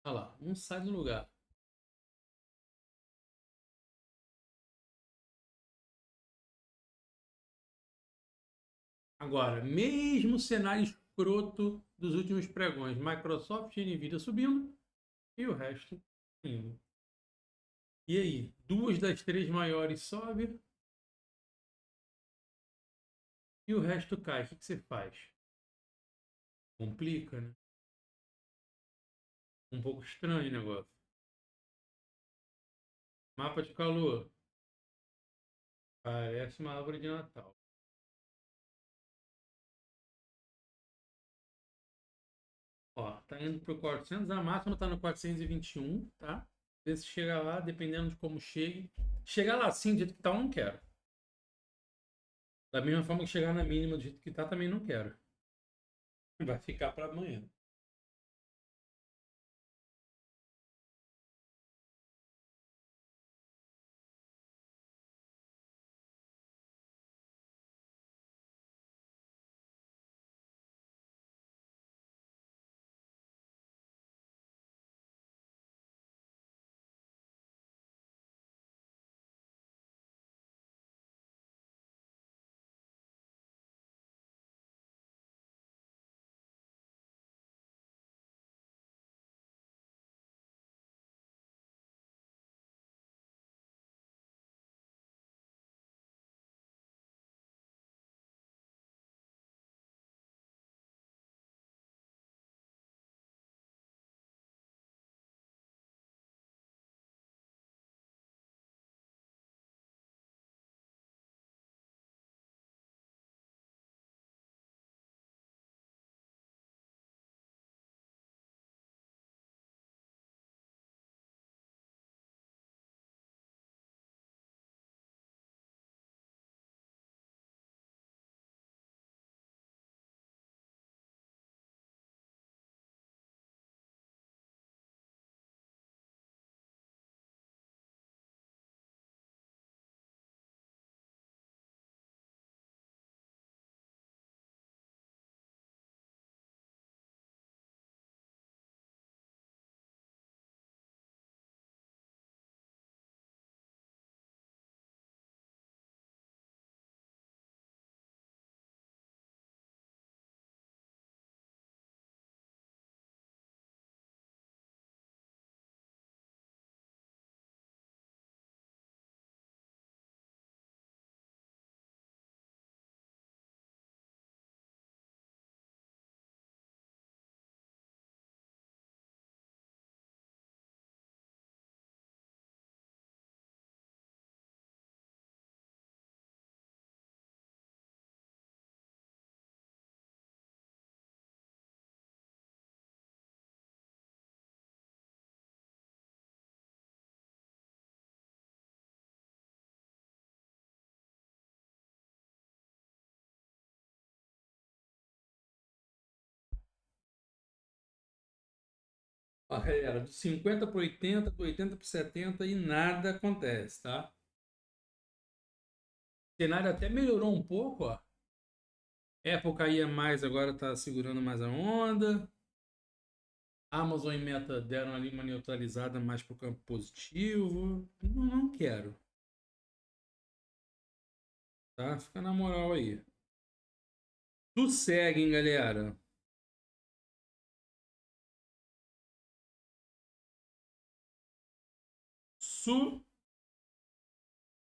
Olha lá, não sai do lugar. Agora, mesmo cenário escroto dos últimos pregões, Microsoft e Nvidia subindo e o resto indo. E aí, duas das três maiores sobe e o resto cai. O que você faz? Complica, né? Um pouco estranho o negócio. Mapa de calor. Parece uma árvore de Natal. Ó, tá indo pro 400, a máxima tá no 421, tá? Vê se chega lá, dependendo de como chegue. Chegar lá assim, do jeito que tá, eu não quero. Da mesma forma que chegar na mínima do jeito que tá, também não quero. Vai ficar para amanhã. Ó, galera, do 50 para 80, do 80 para 70 e nada acontece, tá? O cenário até melhorou um pouco, ó. Apple caía mais, agora tá segurando mais a onda. Amazon e Meta deram ali uma neutralizada mais pro campo positivo. Não, não quero, tá? Fica na moral aí. Sosseguem, galera.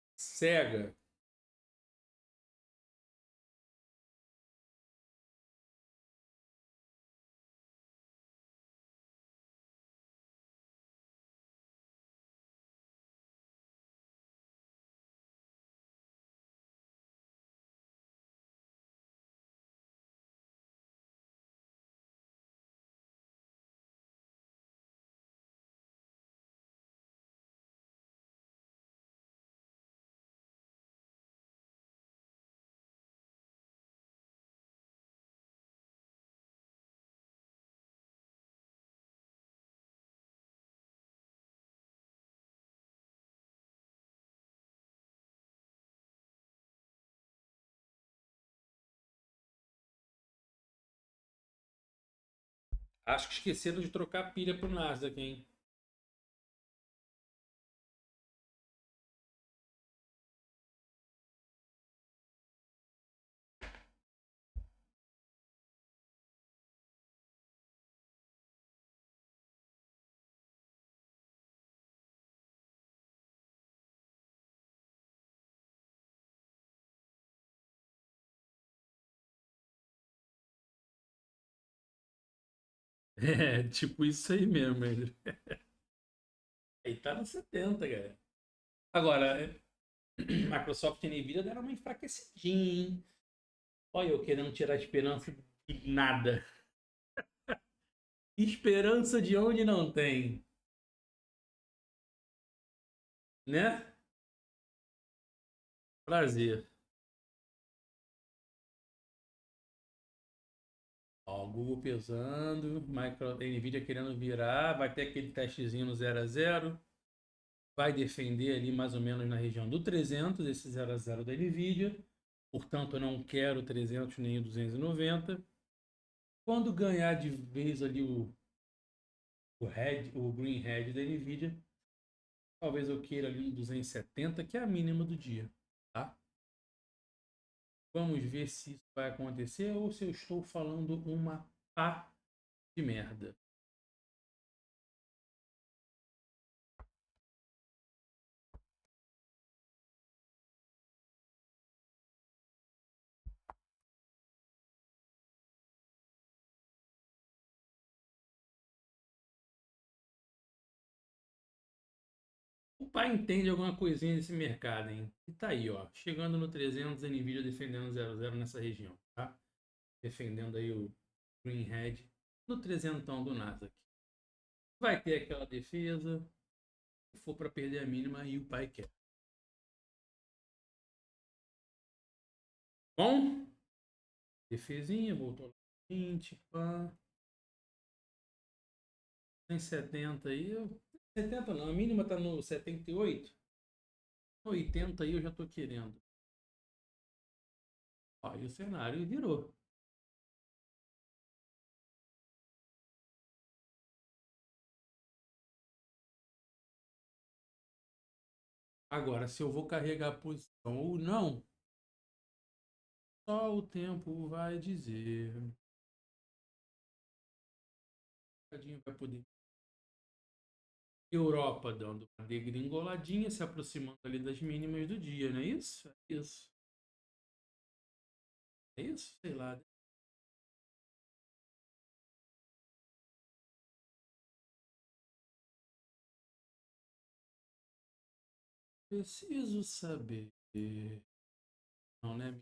Sossega. Acho que esqueceram de trocar a pilha pro Nasdaq, hein? É, tipo isso aí mesmo, ele. Aí tá no 70, galera. Agora, Microsoft e Nvidia deram uma enfraquecidinha, hein? Olha eu querendo tirar a esperança de nada. Esperança de onde não tem, né? Prazer. Ó, o Google pesando, Nvidia querendo virar, vai ter aquele testezinho no 0 a 0, vai defender ali mais ou menos na região do 300, esse 0 a 0 da Nvidia. Portanto, eu não quero o 300 nem o 290. Quando ganhar de vez ali o green head da Nvidia, talvez eu queira ali um 270, que é a mínima do dia, tá? Vamos ver se isso vai acontecer ou se eu estou falando uma pá de merda. O pai entende alguma coisinha desse mercado, hein? E tá aí, ó. Chegando no 300, a Nvidia defendendo 0,0 nessa região, tá? Defendendo aí o Greenhead no 300 do Nasdaq. Vai ter aquela defesa. Se for para perder a mínima, aí o pai quer. Bom, defesinha, voltou lá 20, pá. Tem 70 aí. 70 não, a mínima tá no 78. 80 aí eu já tô querendo. Ó, e o cenário virou. Agora, se eu vou carregar a posição ou não, só o tempo vai dizer. O mercadinho vai poder. Europa dando uma degringoladinha, se aproximando ali das mínimas do dia, não é isso? É isso. É isso? Sei lá. Preciso saber. Não, né?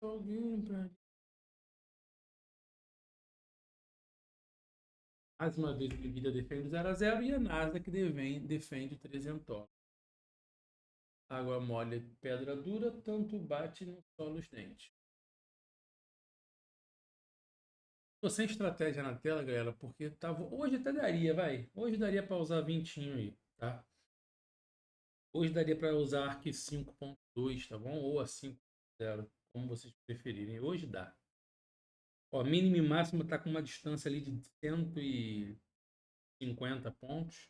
Alguém pra... Mais uma vez, a Nvidia defende o 0 a 0 e a Nasdaq defende o 300. Água mole, pedra dura, tanto bate no solo os dentes. Tô sem estratégia na tela, galera, porque tava. Hoje até daria, vai. Hoje daria para usar 20 aí, tá? Hoje daria para usar Arc 5.2, tá bom? Ou a 5.0, como vocês preferirem. Hoje dá. Ó, mínima e máxima tá com uma distância ali de 150 pontos.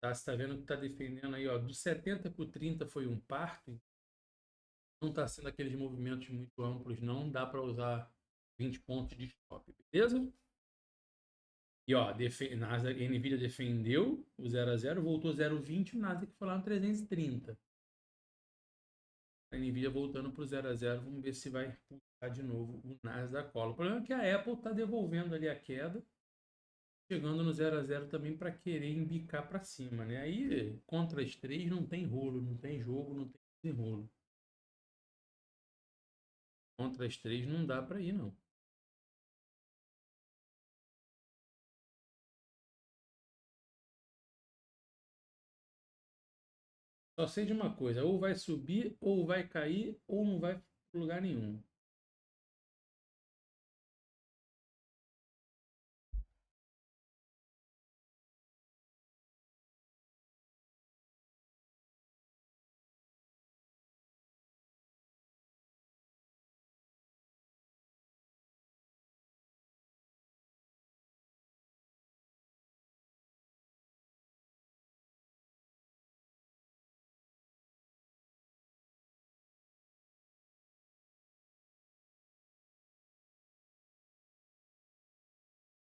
Tá? Você tá vendo que tá defendendo aí, ó, do 70 pro 30 foi um parto. Não tá sendo aqueles movimentos muito amplos, não. Dá para usar 20 pontos de stop, beleza? E ó, Nasdaq, Nvidia defendeu o 0 a 0, voltou 0,20, o Nasdaq foi lá no 330. A Nvidia voltando para o 0 a 0, vamos ver se vai puxar de novo o Nasdaq cola. O problema é que a Apple está devolvendo ali a queda, chegando no 0 a 0 também para querer embicar para cima, né? Aí contra as três não tem rolo, não tem jogo, não tem desenrolo. Contra as três não dá para ir, não. Só sei de uma coisa, ou vai subir, ou vai cair, ou não vai para lugar nenhum.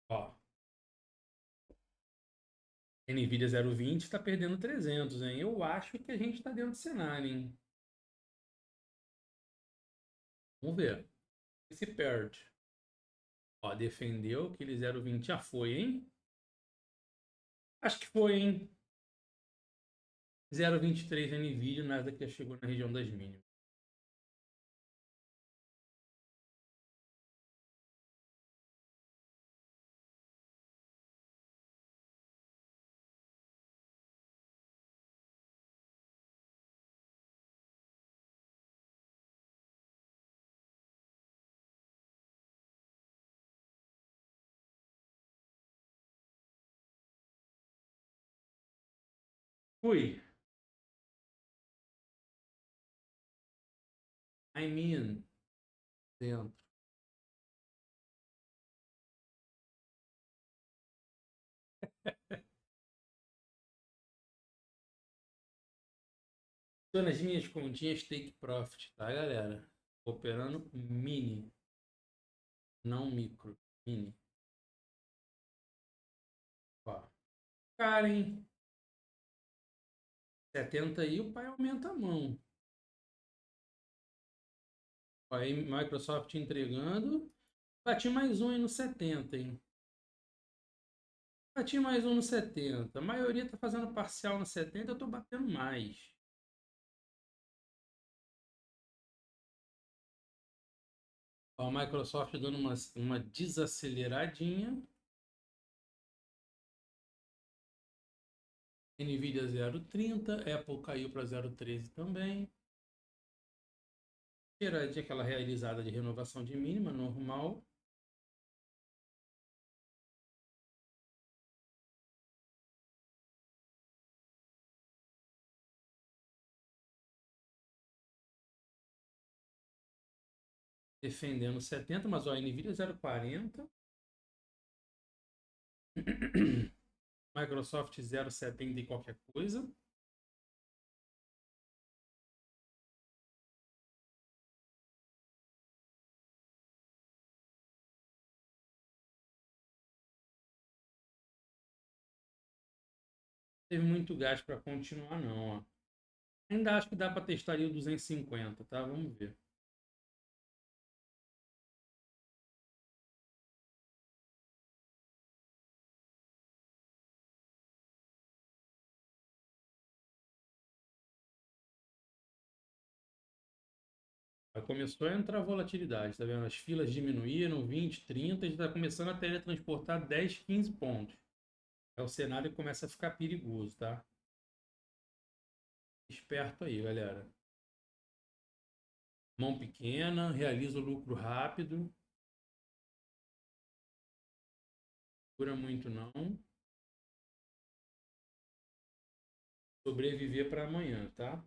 Ó, Nvidia 0,20 está perdendo 300, hein? Eu acho que a gente está dentro do cenário, hein? Vamos ver. E se perde? Ó, defendeu aquele 0,20. Já foi, hein? Acho que foi, hein? 0,23 Nvidia, nada que já chegou na região das mínimas. Fui. I mean, dentro. Tô nas minhas continhas take profit, tá, galera? Operando mini, não micro. Mini. Ó. Cara, hein? 70 aí, o pai aumenta a mão. Ó, aí Microsoft entregando. Bati mais um aí no 70, hein? Bati mais um no 70. A maioria tá fazendo parcial no 70, eu tô batendo mais. Ó, a Microsoft dando uma desaceleradinha. Nvidia 0,30. Apple caiu para 0,13 também. Tiradinha aquela realizada de renovação de mínima, normal. Defendendo 70, mas ó, a Nvidia 0,40. Microsoft 0,70 e qualquer coisa. Teve muito gasto para continuar, não. Ó. Ainda acho que dá para testar ali o 250, tá? Vamos ver. Aí começou a entrar volatilidade, tá vendo? As filas diminuíram 20, 30, a gente está começando a teletransportar 10, 15 pontos. É o cenário que começa a ficar perigoso, tá? Esperto aí, galera. Mão pequena, realiza o lucro rápido. Dura muito não. Sobreviver para amanhã, tá?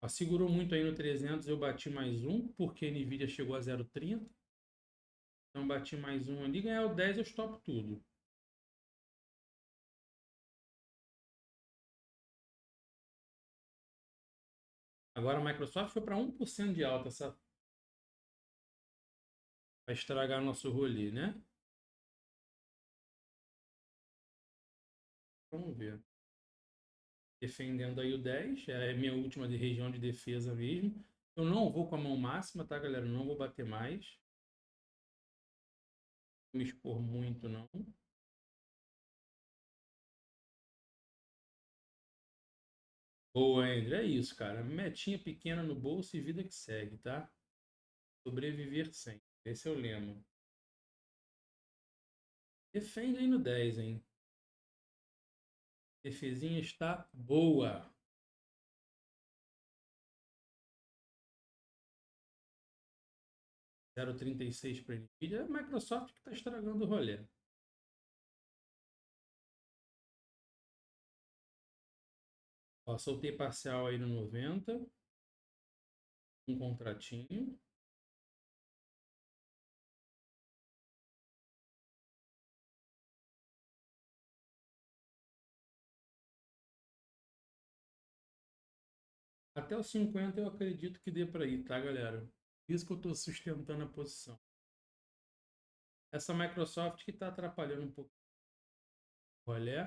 Ó, segurou muito aí no 300, eu bati mais um, porque a Nvidia chegou a 0,30. Então bati mais um ali, ganhar o 10 eu stop tudo. Agora a Microsoft foi para 1% de alta, vai estragar nosso rolê, né? Vamos ver. Defendendo aí o 10, é a minha última região de defesa mesmo. Eu não vou com a mão máxima, tá, galera? Não vou bater mais. Não me expor muito, não. Boa, André, é isso, cara. Metinha pequena no bolso e vida que segue, tá? Sobreviver sempre. Esse é o lema. Defende aí no 10, hein? Defesinha está boa. 0,36 para Nvidia. É a Microsoft que está estragando o rolê. Ó, soltei parcial aí no 90. Um contratinho. Até os 50 eu acredito que dê para ir, tá, galera? Isso que eu estou sustentando a posição. Essa Microsoft que está atrapalhando um pouco o rolê.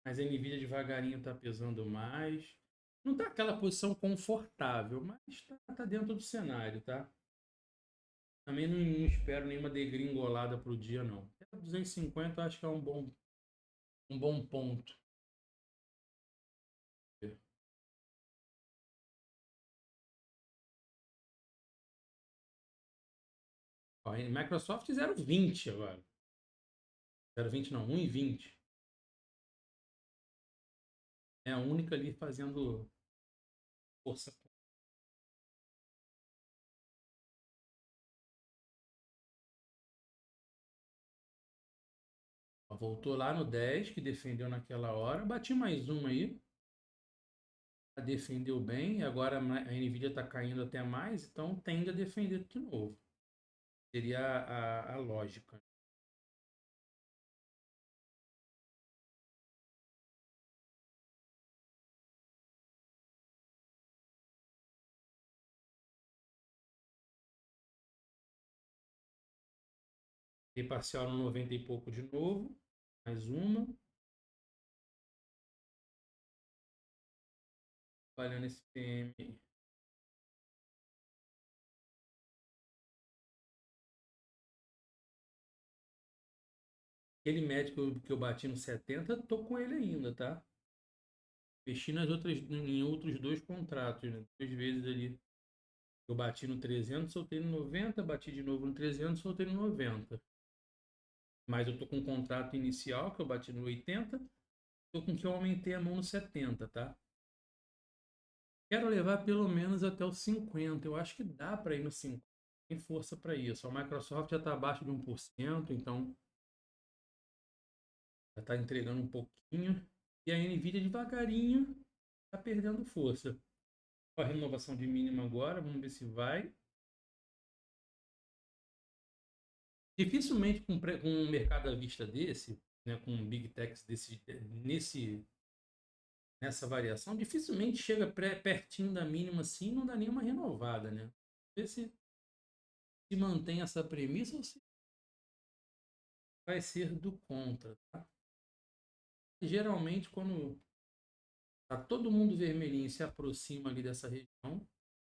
Mas a Nvidia devagarinho está pesando mais. Não está aquela posição confortável, mas está dentro do cenário, tá? Também não espero nenhuma degringolada para o dia, não. Até 250 eu acho que é um bom ponto. Ó, Microsoft 0,20 agora. 0,20 não, 1,20. É a única ali fazendo força. Ó, voltou lá no 10, que defendeu naquela hora. Bati mais uma aí. Defendeu bem. Agora a Nvidia está caindo até mais, então tende a defender de novo. Seria a lógica. Tem parcial no 90 e pouco de novo. Mais uma. Trabalhando esse PM. Aquele médico que eu bati no 70, tô com ele ainda, tá? Mexi em outros dois contratos, né? Duas vezes ali. Eu bati no 300, soltei no 90, bati de novo no 300, soltei no 90. Mas eu tô com um contrato inicial que eu bati no 80, tô com que eu aumentei a mão no 70, tá? Quero levar pelo menos até os 50. Eu acho que dá para ir no 50. Tem força para isso. A Microsoft já está abaixo de 1%, então já está entregando um pouquinho. E a Nvidia devagarinho está perdendo força. Com a renovação de mínima agora, vamos ver se vai. Dificilmente com um mercado à vista desse, né, com um Big Techs nessa variação, dificilmente chega pertinho da mínima assim, não dá nenhuma renovada, né? Ver se mantém essa premissa ou se vai ser do contra, tá? Geralmente, quando tá todo mundo vermelhinho e se aproxima ali dessa região,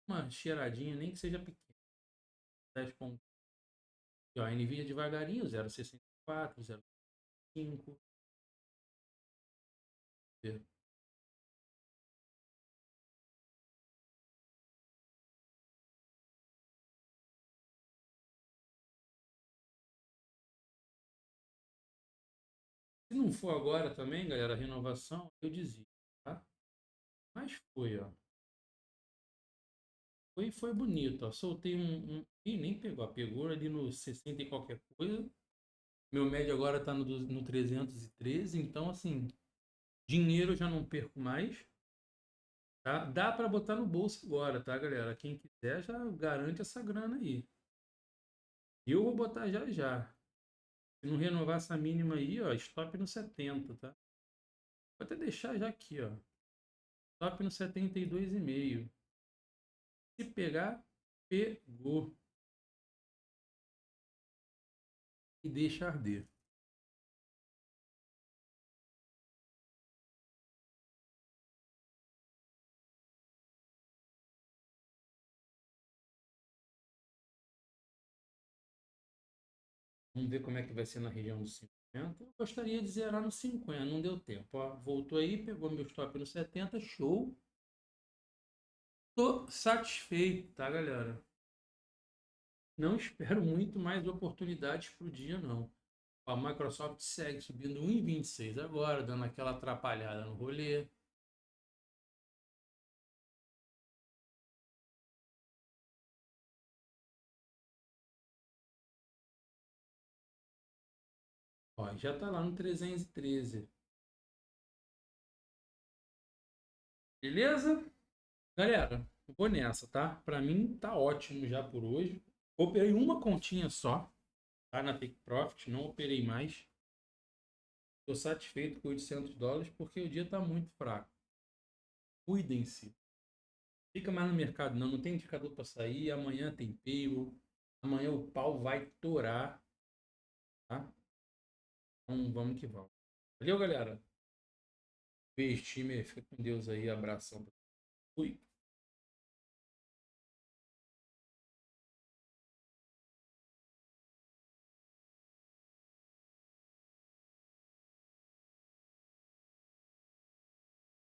uma cheiradinha, nem que seja pequena, 10 pontos. E, ó, a Nvidia devagarinho, 0,64, 0,5. Se não for agora também, galera, a renovação, eu desisto, tá? Mas foi, ó. foi bonito, ó. Soltei Ih, nem pegou. Pegou ali no 60 e qualquer coisa. Meu médio agora tá no 313. Então, assim, dinheiro eu já não perco mais. Tá? Dá para botar no bolso agora, tá, galera? Quem quiser já garante essa grana aí. Eu vou botar já já. Se não renovar essa mínima aí, ó, stop no 70, tá? Vou até deixar já aqui, ó. Stop no 72,5. Se pegar, pegou. E deixa arder. Vamos ver como é que vai ser na região dos 50. Eu gostaria de zerar no 50, não deu tempo. Ó, voltou aí, pegou meu stop no 70, show. Tô satisfeito, tá, galera? Não espero muito mais oportunidades pro dia, não. A Microsoft segue subindo 1,26 agora, dando aquela atrapalhada no rolê. Ó, já tá lá no 313. Beleza? Galera, eu vou nessa, tá? Pra mim tá ótimo já por hoje. Operei uma continha só, tá? Na Take Profit, não operei mais. Estou satisfeito com US$ 800 porque o dia está muito fraco. Cuidem-se. Fica mais no mercado, não. Não tem indicador para sair. Amanhã tem payroll. Amanhã o pau vai torar. Tá? Então vamos que vamos. Valeu, galera. Beijo, time. Fica com Deus aí. Abração. Fui.